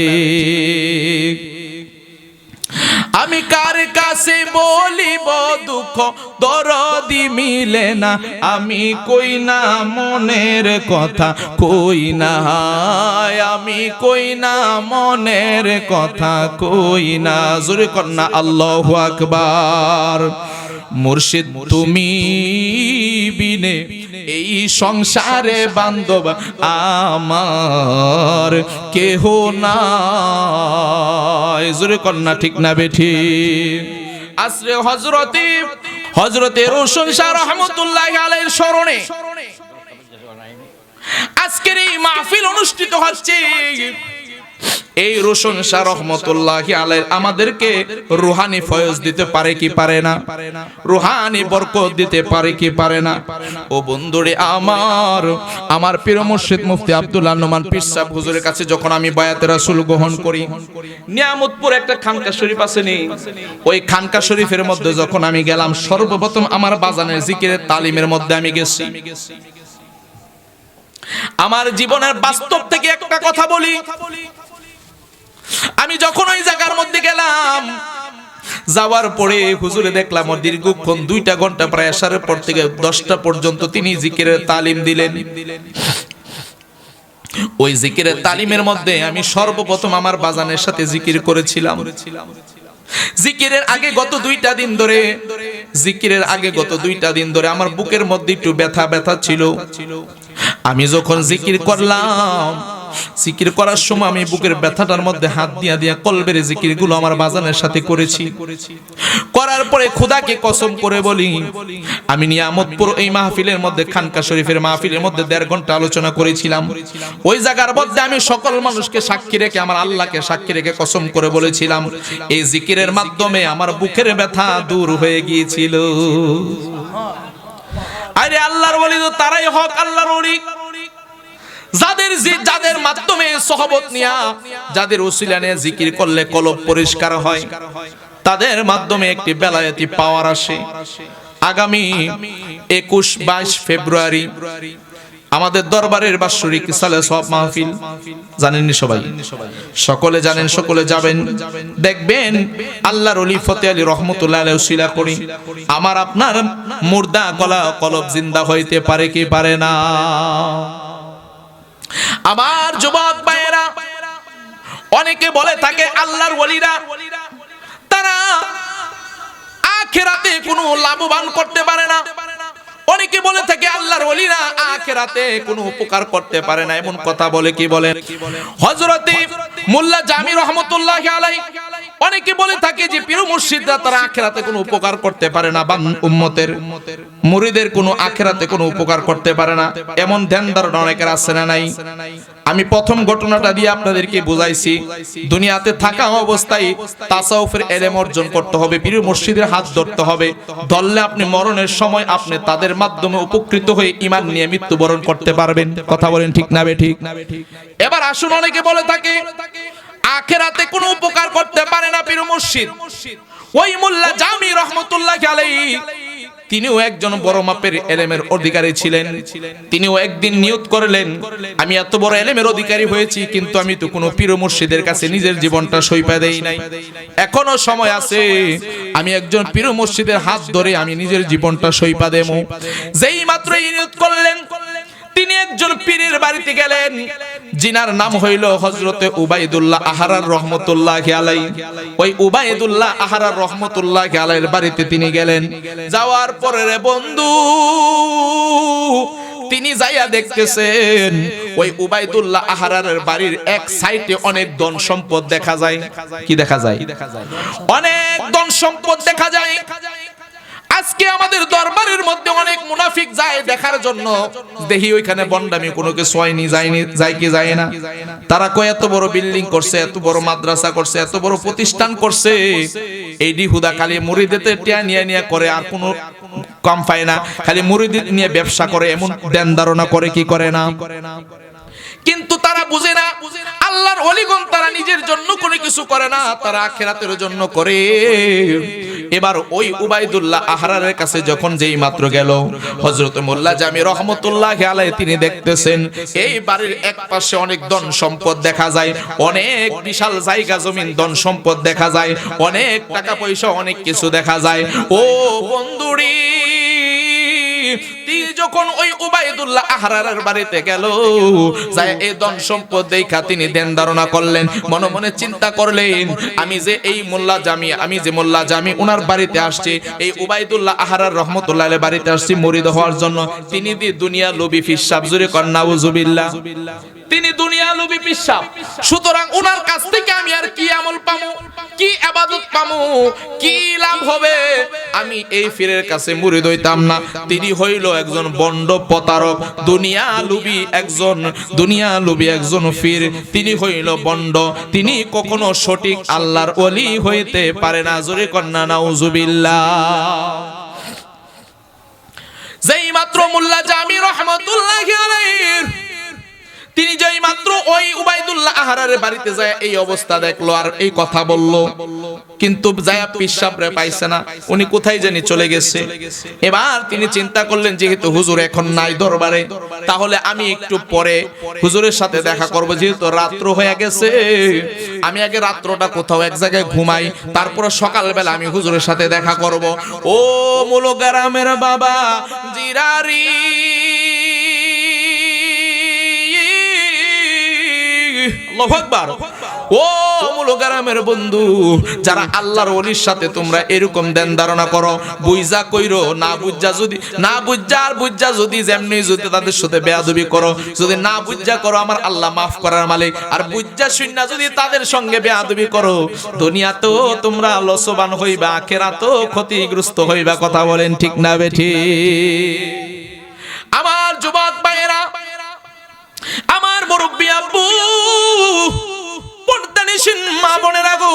S1: আমি কার কাছে বলিব দুঃখ দরদি মিলে না, আমি কই না মনের কথা, কই না, আমি কই না মনের কথা, কই না। জোরে কর না আল্লাহু আকবার। মুর্শিদ তুমি বিনে এই সংসারে বান্ধব আমার কেহ নাই। জোরে কন্যা ঠিক না বেঠি? আসরে হযরতে রোশন শাহ রহমাতুল্লাহি আলাইহির স্মরণে আজকের এই মাহফিল অনুষ্ঠিত হচ্ছে। এই রোশন শাহ রহমাতুল্লাহি আলাইহি আমাদেরকে রুহানি ফয়েজ দিতে পারে কি পারে না? রুহানি বরকত দিতে পারে কি পারে না? ও বন্ধুরে আমার পীর মুর্শিদ মুফতি আব্দুল্লাহ নোমান পীর সাহেব হুজুরের কাছে যখন আমি বায়াতে রাসূল গ্রহণ করি, নিয়ামতপুর একটা খানকা শরীফ আছে নি, ওই খানকা শরীফের মধ্যে যখন আমি গেলাম, সর্বপ্রথম আমার বাজানের জিকিরের তালিমের মধ্যে আমি গেছি। আমার জীবনের বাস্তব থেকে একটা কথা বলি, আমি যখন ওই জায়গার মধ্যে গেলাম, যাওয়ার পরে হুজুরে দেখলাম দীর্ঘক্ষণ 2টা ঘন্টা প্রায় আশারের পর থেকে 10টা পর্যন্ত তিনি জিকিরের তালিম দিলেন। ওই জিকিরের তালিমের মধ্যে আমি সর্বপ্রথম আমার বাজানের সাথে জিকির করেছিলাম। জিকিরের আগে গত 2টা দিন ধরে জিকিরের আগে গত 2টা দিন ধরে আমার বুকের মধ্যে একটু ব্যথা ব্যথা ছিল। আমি যখন জিকির করলাম, জিকির করার সময় আমি বুকের ব্যথাটার মধ্যে হাত দিয়া দিয়া কলবের জিকিরগুলো আমার বাজানের সাথে করেছি। করার পরে খোদাকে কসম করে বলি, আমি নিয়ামতপুর এই মাহফিলের মধ্যে, খানকা শরীফের মাহফিলের মধ্যে 1.5 ঘন্টা আলোচনা করেছিলাম। ওই জায়গার মধ্যে আমি সকল মানুষকে সাক্ষী রেখে, আমার আল্লাহকে সাক্ষী রেখে কসম করে বলেছিলাম, এই জিকিরের মাধ্যমে আমার বুকের ব্যথা দূর হয়ে গিয়েছিল। আরে আল্লাহর ওলি তো তারাই হক আল্লাহর ওলি, যাদের মাধ্যমে সহবত নিয়া, যাদের ওসিলা নিয়ে জিকির করলে কলব পরিষ্কার হয়, তাদের মাধ্যমে একটি বেলায়েতি পাওয়ার আসে। আগামী 21-22 ফেব্রুয়ারি আমাদের দরবারের বাৎসরিক সালে সব মাহফিল, জানেননি সবাই? সকলে জানেন, সকলে যাবেন, দেখবেন আল্লাহর ওলি ফতে আলী রহমতুল্লাহ আলাইহি ওসিলা করি আমার আপনার মুর্দা গলা কলব জিন্দা হইতে পারে কি পারে না? আমার যুবক ভাইয়েরা, অনেকে বলে থাকে আল্লাহর ওলিরা তারা আখিরাতে কোনো লাভবান করতে পারে না। অনেকে বলে থাকে আল্লাহর ওলিরা আখিরাতে কোনো উপকার করতে পারে না। এমন কথা বলে কি বলে হযরতে মোল্লা জামি রহমাতুল্লাহি আলাইহি অনেকে বলে থাকে যে পীর মুর্শিদরা তারা আখিরাতে কোনো উপকার করতে পারে না, বা উম্মতের মুরিদের কোনো আখিরাতে কোনো উপকার করতে পারে না। এমন ধ্যান ধারণা অনেকের আছে না নাই? আমি প্রথম ঘটনাটা দিয়ে আপনাদেরকে বুঝাইছি, দুনিয়াতে থাকা অবস্থায় তাসাউফের ইলম অর্জন করতে হবে, পীর মুর্শিদের হাত ধরতে হবে, ধরলে আপনি মরণের সময় আপনি তাদের মাধ্যমে উপকৃত হয়ে ঈমান নিয়ে মৃত্যুবরণ করতে পারবেন। কথা বলেন ঠিক না বেঠিক? এবার আসুন, অনেকে বলে থাকে আখিরাতে কোনো উপকার করতে পারে না পীর মুর্শিদ। ওই মোল্লা জামি রহমাতুল্লাহি আলাইহি তিনিও একজন বড় মাপের ইলমের অধিকারী ছিলেন। তিনিও একদিন নিয়ত করলেন, আমি এত বড় ইলমের অধিকারী হয়েছি, কিন্তু আমি তো কোনো পীর মুর্শিদের কাছে নিজের জীবনটা সইপা দেই নাই। এখনো সময় আছে, আমি একজন পীর মুর্শিদের হাত ধরে আমি নিজের জীবনটা সইপা দেব। যেই মাত্র এই নিয়ত করলেন, তিনি একজন পীরের বাড়িতে গেলেন, জিনার নাম হইল হযরতে উবাইদুল্লাহ আহরার রহমাতুল্লাহি আলাইহি। ওই উবাইদুল্লাহ আহরার রহমাতুল্লাহি আলাইহির বাড়িতে তিনি গেলেন। যাওয়ার পরে রে বন্ধু, তিনি যাইয়া দেখতেছেন ওই উবাইদুল্লাহ আহরারের বাড়ির এক সাইডে অনেক ধন সম্পদ দেখা যায়। কি দেখা যায়? অনেক ধন সম্পদ দেখা যায়। আজকে আমাদের দরবারের মধ্যে অনেক মুনাফিক যায় দেখার জন্য, দেখি ওইখানে বন্ডামি কোনো কিছু হয়নি, যায়নি, যায় কি যায় না। তারা কয় এত বড় বিল্ডিং করছে, এত বড় মাদ্রাসা করছে, এত বড় প্রতিষ্ঠান করছে, এইডি হুদা খালি মুরিদেতে টিয়া নিয়ে নিয়ে করে, আর কোনো কম পায় না, খালি মুরিদ নিয়ে ব্যবসা করে, এমন ধ্যান ধারণা করে কি করে না। কিন্তু তারা বুঝে না আল্লাহর ওলিগণ তারা নিজের জন্য কোনো কিছু করে না, তারা আখিরাতের জন্য করে। এবার ওই উবাইদুল্লাহ আহরারের কাছে যখন যেই মাত্র গেল, হযরত মোল্লা জামি রহমাতুল্লাহি আলাইহি তিনি দেখতেছেন এই বাড়ির এক পাশে অনেক ধন সম্পদ দেখা যায়, অনেক বিশাল জায়গা জমিন ধন সম্পদ দেখা যায়, অনেক টাকা পয়সা অনেক কিছু দেখা যায়। ও বন্ধুরি, তিনি যখন ওই উবাইদুল্লাহ আহরারের বাড়িতে গেল, যায় এই ধন সম্পদ দেখা তিনি ধ্যান ধারণা করলেন, মনে মনে চিন্তা করলেন, আমি যে মোল্লা জামি উনার বাড়িতে আসছি, এই উবাইদুল্লাহ আহরার রহমাতুল্লাহি আলাইহি বাড়িতে আসছি মুরিদ হওয়ার জন্য। তিনি দুনিয়া লোভী ফিসাব, জুরে কর নাউজুবিল্লাহ, তিনি দুনিয়া লোভী পিসাব। সুতরাং উনার কাছ থেকে আমি আর কি আমল পামু, কি ইবাদত পামু, কি লাভ হবে? আমি এই পীরের কাছে মুরিদ হইতাম না। তিনি হইল একজন বন্ড প্রতারক, দুনিয়া লোভী একজন পীর। তিনি হইল বন্ড, তিনি কখনো সঠিক আল্লাহর ওলি হইতে পারে না। জোরে কন্না নাউজুবিল্লাহ। যেই মাত্র মোল্লা জামি রহমাতুল্লাহি আলাইহি তিনি যেই মাত্র ওই উবাইদুল্লাহ আহরারের বাড়িতে যায় এই অবস্থা দেখলো আর এই কথা বলল, কিন্তু যায়া পিসাবরে পাইছে না, উনি কোথায় জানি চলে গেছে। এবার তিনি চিন্তা করলেন, যেহেতু হুজুর এখন নাই দরবারে, তাহলে আমি একটু পরে হুজুরের সাথে দেখা করব, যেহেতু রাত্র হয়ে গেছে, আমি আগে রাত্রটা কোথাও এক জায়গায় ঘুমাই, তারপরে সকালবেলা আমি হুজুরের সাথে দেখা করব। ও মুলগারামের বাবা জিরারি, আল্লাহু আকবার, ও মুলগারামের বন্ধু, যারা আল্লাহর ওলির সাথে তোমরা এরকম দেন ধারণা করো, বুঝা কইরো, না বুঝা যদি না বুঝা আর বুঝা যদি যেমনি যদি তাদের সাথে বেয়াদবি করো, যদি না বুঝা করো আমার আল্লাহ মাফ করার মালিক, আর বুঝা শুননা যদি তাদের সঙ্গে বেয়াদবি করো, দুনিয়াতেও তোমরা লসবান হইবা, আখিরাতেও ক্ষতিগ্রস্ত হইবা। কথা বলেন ঠিক না বেঠিক? আমার যুবক ভাইয়েরা, আমার মুরব্বি আব্বু, পর্দানিসীন মা বোনেরা গো,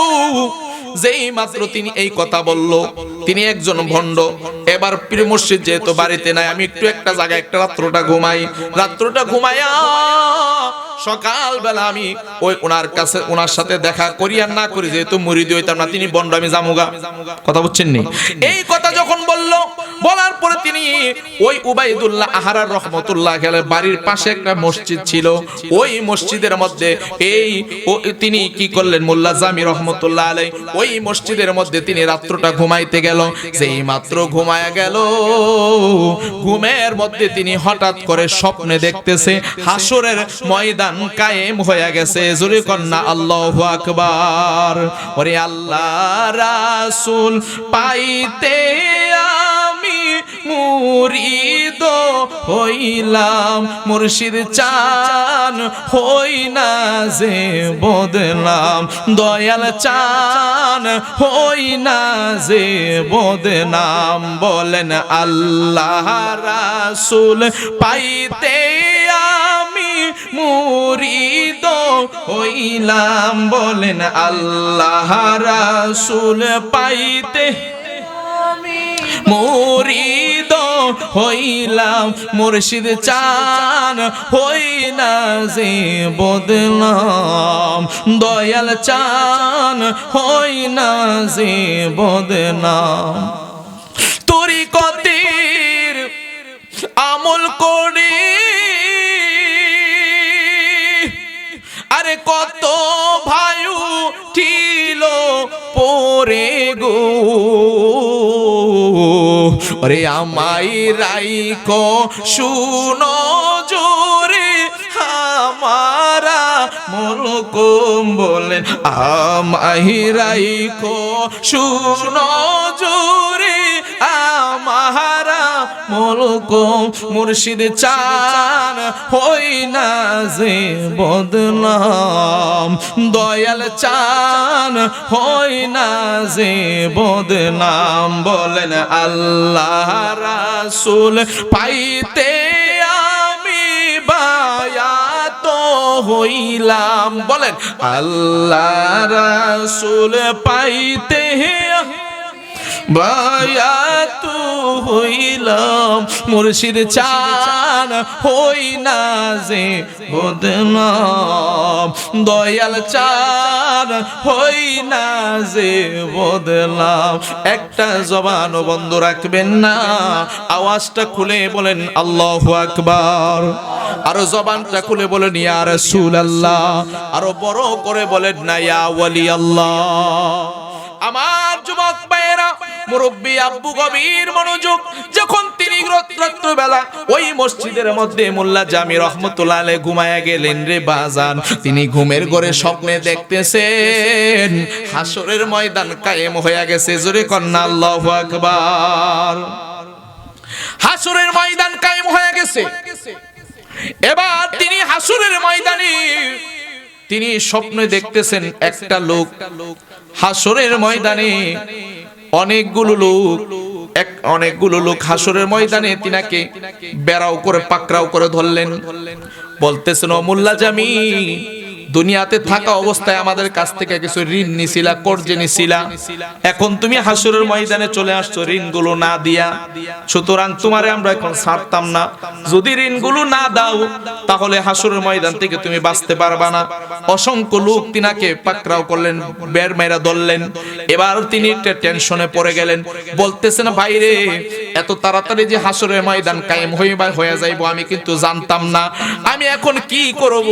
S1: যেই মাত্র তিনি এই কথা বলল, তিনি একজন ভণ্ড। এবার পীর মুর্শিদ যেহেতু বাড়িতে নাই, আমি একটু একটা জায়গায় একটা রাত্রটা ঘুমাই, রাত্রটা ঘুমাইয়া সকালবেলা আমি ওই ওনার কাছে ওনার সাথে দেখা করি আর না করি, যেহেতু মুরিদি হইতাম না, তিনি বন্ড আমি জামুগা। কথা বুঝছেন নি? এই কথা যখন বলল, বলার পরে তিনি ওই উবাইদুল্লাহ আহারার রহমতুল্লাহ আলাইহি বাড়ির পাশে একটা মসজিদ ছিল, ওই মসজিদের মধ্যে তিনি কি করলেন, মোল্লা জামি রহমতুল্লাহ আলাইহি ওই মসজিদের মধ্যে তিনি রাত্রটা ঘুমাইতে গেল। যেই মাত্র ঘুমায়া গেল, ঘুমের মধ্যে তিনি হঠাৎ করে স্বপ্নে দেখতেছে হাসরের ময়দান কায়েম হয়ে গেছে। জোরে কন্না আল্লাহু আকবার। ওরে আল্লাহ রাসূল পাইতে আমি মুরিদ হইলাম, মুর্শিদ চান হই না যে বদনাম, দয়াল চান হই না যে বদনাম। বলেন আল্লাহ রাসূল পাইতে আমি মুরিদ হইলাম, বলেন আল্লাহ রাসূল পাইতে মুরিদ হইলাম, মুর্শিদ চান হই না যে বদনাম, দয়াল চান হই না যে বদনাম। তরিকতের আমল করে আরে কত ভায়ু ছিল পরে গো, ওরে আমায় রাইখো শুনো জোরে আমারা মুলকুম। বলেন আমায় রাইখো শুনো জোরে আমারা মুলকুম, মুর্শিদ চান হই না যে বদনাম, দয়াল চান হই না যে বদনাম। বলেন আল্লাহ রাসূল পাইতে আমি বায়াত হইলাম, বলেন আল্লাহ রাসূল পাইতে বায়াত হইলাম, মুর্শিদ চান হই না যে বদনাম, দয়াল চান হই না যে বদনাম। একটা জবান বন্ধ রাখবেন না, আওয়াজটা খুলে বলেন আল্লাহু আকবার। আরো জবানটা খুলে বলেন ইয়া রাসূলুল্লাহ। আরো বড় করে বলেন না ইয়া ওয়ালি আল্লাহ। আমার যুবক ভাইয়েরা, মুরব্বি আব্বু গভীর মনোযোগ। যখন তিনি রাত্রিবেলা ওই মসজিদের মধ্যে মোল্লা জামি রহমতুল্লাহ আলাইহি ঘুমায়া গেলেন রে বাজান, তিনি ঘুমের ঘরে স্বপ্নে দেখতেছেন হাসরের ময়দান কায়েম হয়ে গেছে। জোরে কন্না আল্লাহু আকবার। হাসরের ময়দান কায়েম হয়ে গেছে। এবার তিনি হাসরের ময়দানে তিনি স্বপ্নে দেখতেছেন একটা লোক হাসরের ময়দানে, অনেকগুলো লোক হাসরের ময়দানে তিনাকে বেড়াও করে পাকড়াও করে ধরলেন। বলতেছেন ও মোল্লা জামি, দুনিয়াতে থাকা অবস্থায় আমাদের কাছ থেকে কিছু ঋণ নিছিলা, কর্জে নিছিলা, এখন তুমি হাসরের ময়দানে চলে আসছো ঋণগুলো না দিয়া, সুতরাং তোমারে আমরা এখন ছাড়তাম না। যদি ঋণগুলো না দাও তাহলে হাসরের ময়দান থেকে তুমি বাঁচতে পারবা না। অসংখ্য লোক তিনাকে পাকড়াও করলেন, বের মেরা ধরলেন। এবার তিনি একটা টেনশনে পড়ে গেলেন। বলতেছেন ভাই রে, এত তাড়াতাড়ি যে হাসরের ময়দান কায়েম হয়ে যাইবো আমি কিন্তু জানতাম না, আমি এখন কি করব?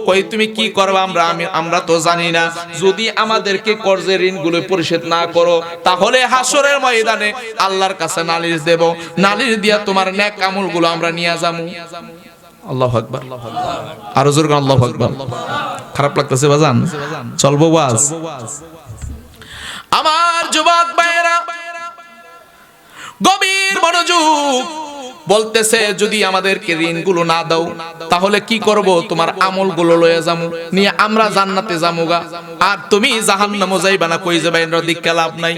S1: কই তুমি কি করবা আমরা তো জানি না। যদি আমাদেরকে কর্জের ঋণগুলো পরিশোধ না করো তাহলে হাসরের ময়দানে আল্লাহর কাছে নালিশ দেব, নালিশ দিয়া তোমার নেক আমলগুলো আমরা নিয়ে যাবো। আল্লাহু আকবার, আরো জোরে বলেন আল্লাহু আকবার। খারাপ লাগতেছে বাজান? চলবো ওয়াজ? আমার যুবক ভাইয়েরা গভীর মনোযোগ, বলতেছে যদি আমাদেরকে ঋণগুলো না দাও তাহলে কি করব? তোমার আমলগুলো লয়ে যামু, নিয়ে আমরা জান্নাতে যামুগা, আর তুমি জাহান্নামে যাইবা না। কই যাবে? এর দিকে লাভ নাই।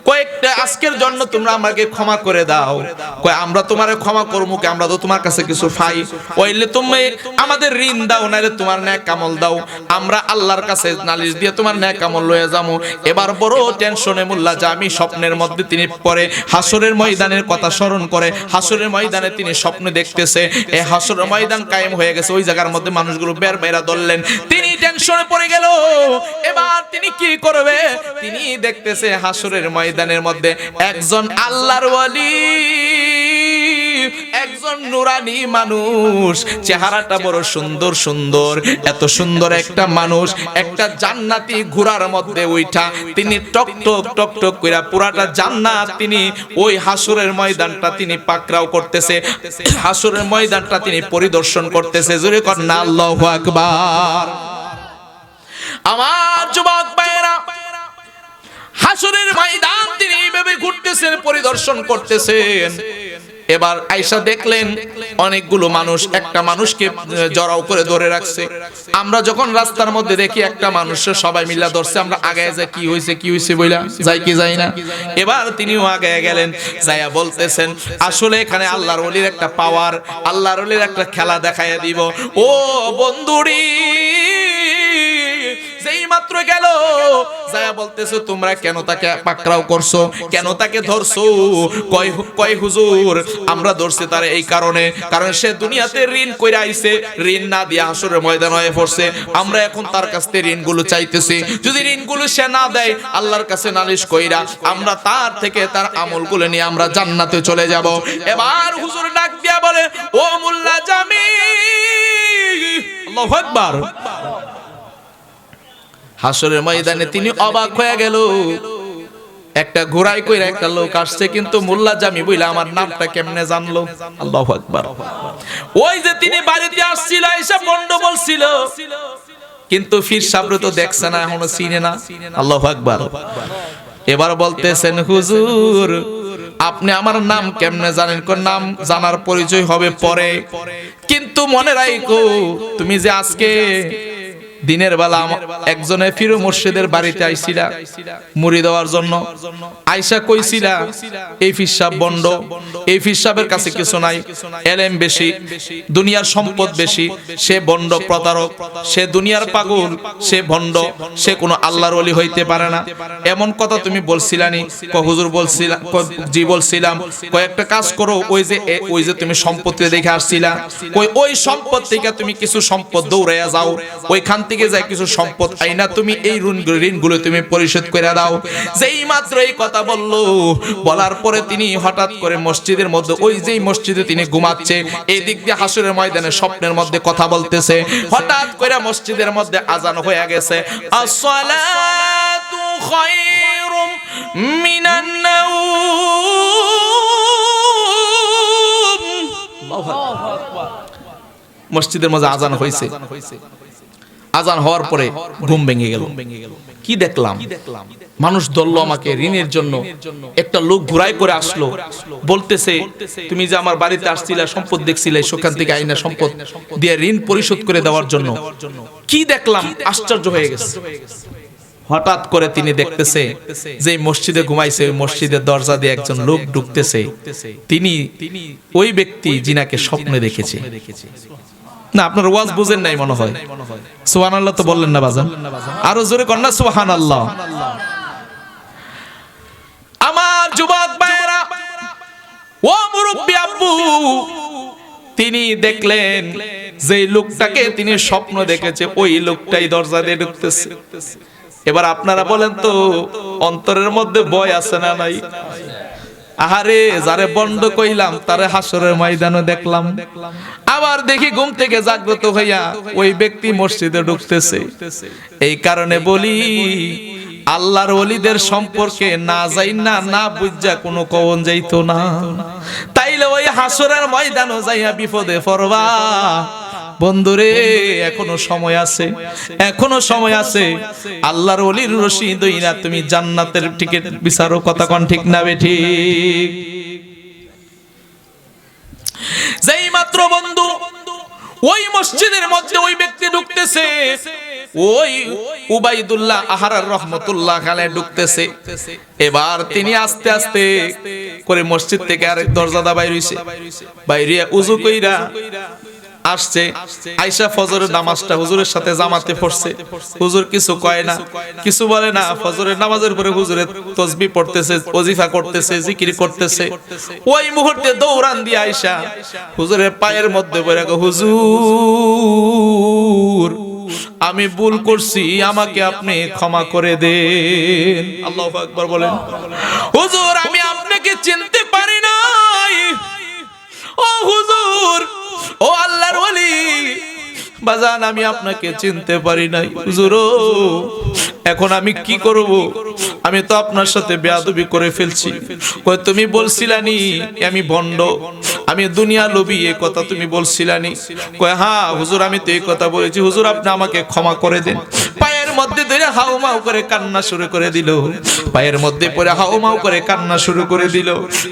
S1: কয়েকটা আজকের জন্য তোমরা আমাকে ক্ষমা করে দাও। কয় আমরা তোমারে ক্ষমা করবো কি? আমরা তো তোমার কাছে কিছু পাই। ওইলে তুমি আমাদের ঋণ দাও, নাইলে তোমার নেক আমল দাও, আমরা আল্লাহর কাছে নালিশ দিয়ে তোমার নেক আমল লয়ে যামু। এবার বড় টেনশনে মোল্লা জামি স্বপ্নের মধ্যে তিনি পরে হাসরের ময়দানের কথা স্মরণ করে। হাসরের ময়দানে তিনি স্বপ্ন দেখতেছে, এই হাসরের ময়দান কায়েম হয়ে গেছে, ওই জায়গার মধ্যে মানুষগুলো বের বেরা ধরলেন। তিনি টেনশনে পড়ে গেল। এবার তিনি কি করবে? তিনি দেখতেছে হাসরের ময়দানের মধ্যে একজন আল্লাহর ওয়ালি, একজন নুরানি মানুষ, চেহারাটা বড় সুন্দর সুন্দর, এত সুন্দর একটা মানুষ একটা জান্নাতি ঘোড়ার মধ্যে উঠা তিনি টক টক টক টক কইরা পুরাটা জান্নাত তিনি ওই হাসরের ময়দানটা তিনি পাকড়াও করতেছে, হাসরের ময়দানটা তিনি পরিদর্শন করতেছে। জোরে কর না আল্লাহু আকবার। আমার যুবক ভাইরা হাসরের ময়দান তিনি এইভাবে ঘুরতেছেন, পরিদর্শন করতেছেন। এবার আয়েশা দেখলেন অনেকগুলো মানুষ একটা মানুষকে জড়াও করে ধরে রাখছে। আমরা যখন রাস্তার মধ্যে দেখি একটা মানুষের সবাই মিলা ধরছে, আমরা আগায় যাই কি হয়েছে বইলা যাই কি যাই না। এবার তিনিও আগায় গেলেন, যাইয়া বলতেছেন আসলে এখানে আল্লাহর ওলির একটা পাওয়ার, আল্লাহর ওলির একটা খেলা দেখাইয়া দিব। ও বন্ধুরি যেই মাত্র গেল যায়া বলতেছে তোমরা কেন তাকে পাকড়াও করছো, কেন তাকে ধরছো? কয় হুজুর আমরা ধরছি তার এই কারণে, কারণ সে দুনিয়াতে ঋণ কইরা আইছে, ঋণ না দিয়ে হাসরের ময়দান হয়ে পড়ছে। আমরা এখন তার কাছ থেকে ঋণগুলো চাইতেছি, যদি ঋণগুলো সে না দেয় আল্লাহর কাছে নালিশ কইরা আমরা তার থেকে তার আমলগুলো নিয়ে আমরা জান্নাতে চলে যাব। এবার হুজুর ডাক দিয়া বলে ও মোল্লা জামি, আল্লাহু আকবার। হাসরের ময়দানে তিনি অবাক হয়ে গেল, একটা ঘোড়ায় কইরা একটা লোক আসছে, কিন্তু মোল্লা জামি বইলা আমার নামটা কেমনে জানলো? আল্লাহু আকবার। ওই যে তিনি বাড়িতে আসছিল এসব বন্ড বলছিল, কিন্তু ফির সাবরে তো দেখছে না, এখনো চিনে না। আল্লাহু আকবার। এবার বলতেছেন হুজুর আপনি আমার নাম কেমনে জানেন? কোন নাম জানার পরিচয় হবে পরে, কিন্তু মনে রাখো তুমি যে আজকে দিনের বেলা একজনে ফিরো মুর্শিদের বাড়িতে আইছিলা মুড়ি দেওয়ার জন্য, আয়সা কইছিলা এই ফিরসাব বন্ড, এই ফিরসাবের কাছে কিছু নাই, এলেম বেশি, দুনিয়ার সম্পদ বেশি, সে বন্ড প্রতারক, সে দুনিয়ার পাগল, সে ভণ্ড, সে কোনো আল্লাহর ওলি হইতে পারে না, এমন কথা তুমি বলছিলানি? হুজুর বলছিলাম, জি বলছিলাম। কয়েকটা কাজ করো, ওই যে তুমি সম্পত্তি দেখে আসছিলা, ওই সম্পদ থেকে তুমি কিছু সম্পদ দৌড়াইয়া যাও, ওইখান থেকে যায় কিছু সম্পদ আইনা তুমি এই ঋণগুলো তুমি পরিশোধ করে দাও। যেই মাত্র এই কথা বললো, বলার পরে তিনি হঠাৎ করে মসজিদের মধ্যে, ওই যেই মসজিদে তিনি ঘুমাচ্ছে, এই দিক দিয়ে হাসরের ময়দানে স্বপ্নের মধ্যে কথা বলতেছে, হঠাৎ করে মসজিদের মধ্যে আজান হয়ে গেছে, আসসালাতু খায়রুম মিনান নাওম। আল্লাহু আকবার। মসজিদের মধ্যে আজান হয়েছে, আজান হওয়ার পরে ঘুম ভেঙে গেল। কি দেখলাম? মানুষ ধরলো আমাকে ঋণের জন্য, একটা লোক ঘুরাই করে আসলো, বলতেছে তুমি যে আমার বাড়িতে আসছিলে, সম্পদ দেখছিলে, সেখান থেকে আইনা সম্পদ দিয়ে ঋণ পরিশোধ করে দেওয়ার জন্য। কি দেখলাম? আশ্চর্য হয়ে গেছে। হঠাৎ করে তিনি দেখতেছে যে মসজিদে ঘুমাইছে, ওই মসজিদের দরজা দিয়ে একজন লোক ঢুকতেছে, তিনি ওই ব্যক্তি যিনাকে স্বপ্নে দেখেছে। না আপনার ওয়াজ বুঝেন নাই মনে হয়। সুবহানাল্লাহ তো বললেন না বাজান, আরো জোরে কর না সুবহানাল্লাহ। আমার যুবক ভাইরা, ও মুরব্বি আব্বু, তিনি দেখলেন যে লোকটাকে তিনি স্বপ্ন দেখেছে, ওই লোকটাই দরজা দিয়ে ঢুকতেছে। এবার আপনারা বলেন তো অন্তরের মধ্যে ভয় আছে না নাই? আহারে যারে বন্ধ কইলাম তারে হাসরের ময়দানে দেখলাম, আবার দেখি ঘুম থেকে জাগ্রত হইয়া ওই ব্যক্তি মসজিদে ঢুকতেছে। এই কারণে বলি আল্লাহর ওলিদের সম্পর্কে না যাই না বুঝা কোনো কওন যাইতো না। তাই তাইলে ওই হাসরের ময়দানে যাইয়া বিপদে পড়বা। বন্ধুরে এখনো সময় আছে, এখনো সময় আছে। আল্লাহর ওলির রশি দইরা তুমি জান্নাতের টিকিট বিচারো, কথা কোন ঠিক না বেঠিক? যেই মাত্র বন্ধু ওই মসজিদের মধ্যে ওই ব্যক্তি ঢুকতেছে, ওই উবাইদুল্লাহ আহারার রহমতুল্লাহ আলাইহি ঢুকতেছে, এবার তিনি আস্তে আস্তে করে মসজিদ থেকে আরেক দরজাটা বাইর হইছে, বাইরে উযু কইরা আসছে। আয়েশা ফজরের নামাজটা হুজুরের সাথে জামাতে পড়ছে। হুজুর কিছু কয় না, কিছু বলে না। ফজরের নামাজের পরে হুজুরের তাসবিহ পড়তেছে, ওজিফা করতেছে, জিকির করতেছে। ওই মুহূর্তে দৌড়ান দিয়ে আয়েশা হুজুরের পায়ের মধ্যে পড়ে গো, হুজুর আমি ভুল করছি, আমাকে আপনি ক্ষমা করে দেন। আল্লাহু আকবার বলেন। হুজুর আমি আপনাকে চিনতে পারি নাই। ও হুজুর, ও আল্লাহর ওলি বাজান, আমি আপনাকে চিনতে পারি নাই। হুজুর এখন আমি কি করব? আমি তো আপনার সাথে বেয়াদবি করে ফেলছি। কই তুমি বলছিলানি আমি ভণ্ড, আমি দুনিয়া লোভী, এই কথা তুমি বলছিলানি? কয় হ্যাঁ হুজুর আমি তো এই কথা বলেছি। হুজুর আপনি আমাকে ক্ষমা করে দেন। পায়ের মধ্যে ধরে হাউমাউ করে কান্না শুরু করে দিল, পায়ের মধ্যে পড়ে হাউমাউ করে কান্না শুরু করে দিল।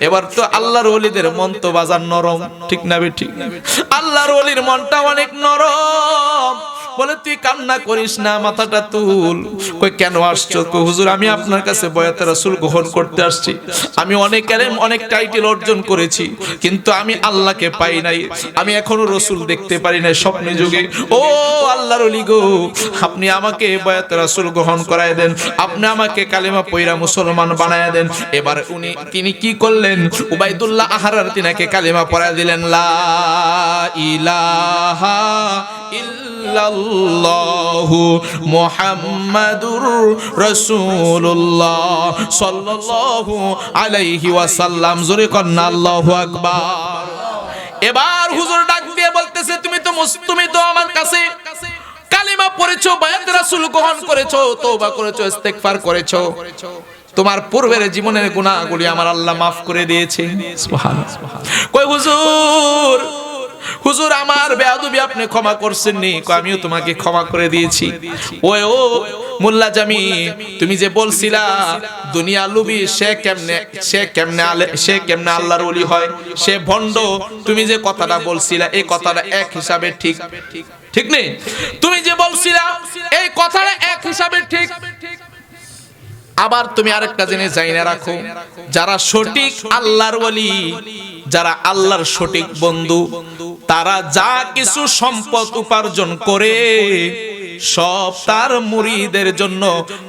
S1: এবার তো আল্লাহর ওলিদের মন তো বাজার নরম, ঠিক না ঠিক? আল্লাহর ওলির মনটা অনেক নরম। বলে তুই কান্না করিস না, মাথাটা তুল। কই কেন আসছো? কই হুজুর আমি আপনার কাছে বয়াতে রাসূল গ্রহণ করতে আসছি। আমি অনেক এলেম অনেক টাইটেল অর্জন করেছি, কিন্তু আমি আল্লাহকে পাই নাই। আমি এখনো রাসূল দেখতে পারি নাই স্বপ্নে যুগে। ও আল্লাহর ওলি গো, আপনি আমাকে বয়াতে রাসূল গ্রহণ করায় দেন, আপনি আমাকে কালেমা পয়রা মুসলমান বানায় দেন। এবার তিনি কি করলেন? উবাইদুল্লাহ আহারার তিনাকে কালেমা পড়ায় দিলেন, লা ইলাহা ইল্লাল্লাহু মুহাম্মাদুর রাসূলুল্লাহ সাল্লাল্লাহু আলাইহি ওয়াসাল্লাম। জোরে কন্না আল্লাহু আকবার। এবার হুজুর ডাক দিয়ে বলতেছে, তুমি তো আমার কাছে কালিমা পড়েছো, বায়াত রাসূল গ্রহণ করেছো, তওবা করেছো, ইস্তেগফার করেছো, তোমার পূর্বের জীবনের গুনাহগুলি আমার আল্লাহ মাফ করে দিয়েছে। সুবহানাল্লাহ। কই হুজুর, হুজুর আমার বেয়াদবি আপনি ক্ষমা করছেন নি? আমিও তোমাকে ক্ষমা করে দিয়েছি। ও মোল্লা জামি, তুমি যে বলছিলা দুনিয়া লুবি, সে কেমনে আল্লাহর ওলি হয়, সে ভণ্ড, তুমি যে কথাটা বলছিলা এই কথাটা এক হিসাবে ঠিক, ঠিক নেই? তুমি যে বলছিলা এই কথাটা এক হিসাবে ঠিক। আবার তুমি আরেকটা জিনিস জানিয়ে রাখো, যারা সঠিক আল্লাহর ওলি, যারা আল্লাহর সঠিক বন্ধু, তারা যা কিছু সম্পদ উপার্জন করে সব তার মুরিদের জন্য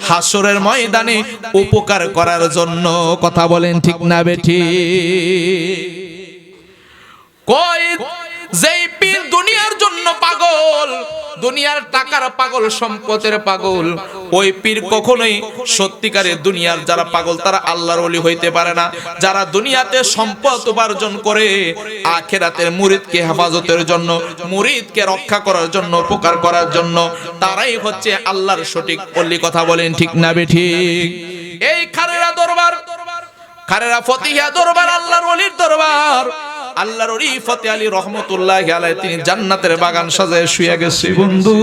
S1: হাসরের ময়দানে উপকার করার জন্য। কথা বলেন ঠিক না বেঠিক? কই যেই পীর দুনিয়ার জন্য পাগল, দুনিয়ার টাকার পাগল, সম্পদের পাগল, ওই পীর কখনোই সত্যিকারের দুনিয়ার যারা পাগল তারা আল্লাহর ওলি হইতে পারে না। যারা দুনিয়াতে সম্পদ উপার্জন করে আখিরাতের মুরিদকে হেফাজতের জন্য, মুরিদকে রক্ষা করার জন্য, উপকার করার জন্য, তারাই হচ্ছে আল্লাহর সঠিক ওলি। কথা বলেন ঠিক না বেঠিক? এই খারেরা দরবার, খারেরা ফতিহা দরবার আল্লাহর ওলির দরবার। আল্লাহর ওলি ফতে আলী রহমতুল্লাহি আলাইহি তিনি জান্নাতের বাগান সাজায় শুয়ে গেছে। বন্ধু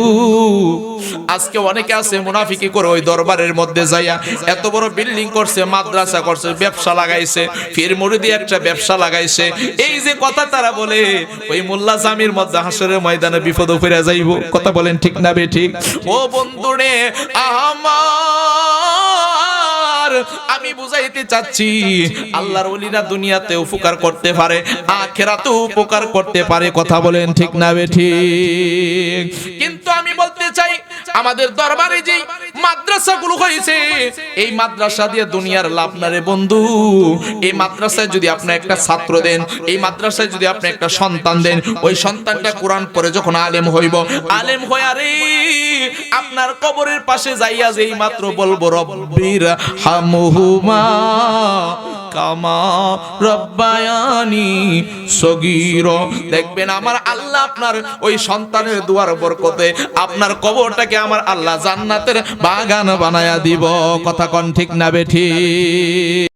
S1: আজকে অনেকে আছে মুনাফিকি করে ওই দরবারের মধ্যে যাইয়া এত বড় বিল্ডিং করছে, মাদ্রাসা করছে, ব্যবসা লাগাইছে, ফির মুরিদি একটা ব্যবসা লাগাইছে। এই যে কথা তারা বলে ওই মোল্লা জামির মধ্যে হাসরের ময়দানে বিপদ পড়ে যাইব। কথা বলেন ঠিক না বেঠিক? ও বন্ধুরে আমার, আমি বুঝাইতে চাচ্ছি আল্লাহর ওলিরা দুনিয়াতে উপকার করতে পারে, আখিরাতেও উপকার করতে পারে। কথা বলেন ঠিক না বেঠিক? কিন্তু আমি বলতে চাই আমাদের দরবারে যে মাদ্রাসাগুলো হয়েছে, এই মাদ্রাসা দিয়ে দুনিয়ার লাভ না রে বন্ধু। এই মাদ্রাসায় যদি আপনি একটা ছাত্র দেন, এই মাদ্রাসায় যদি আপনি একটা সন্তান দেন, ওই সন্তানটা কোরআন পড়ে যখন আলেম হইব, আলেম হইয়া রে আপনার কবরের পাশে যাইয়া যেই মাত্র বলবো রব্বির হামহুমা কামা রব্বায়ানি সগীরা, দেখবেন আমার আল্লাহ আপনার ওই সন্তানের দুয়ার বরকতে আপনার কবরটাকে আমার আল্লাহ জান্নাতের বাগান বানায়া দিব। কথা কোন ঠিক না বেঠিক?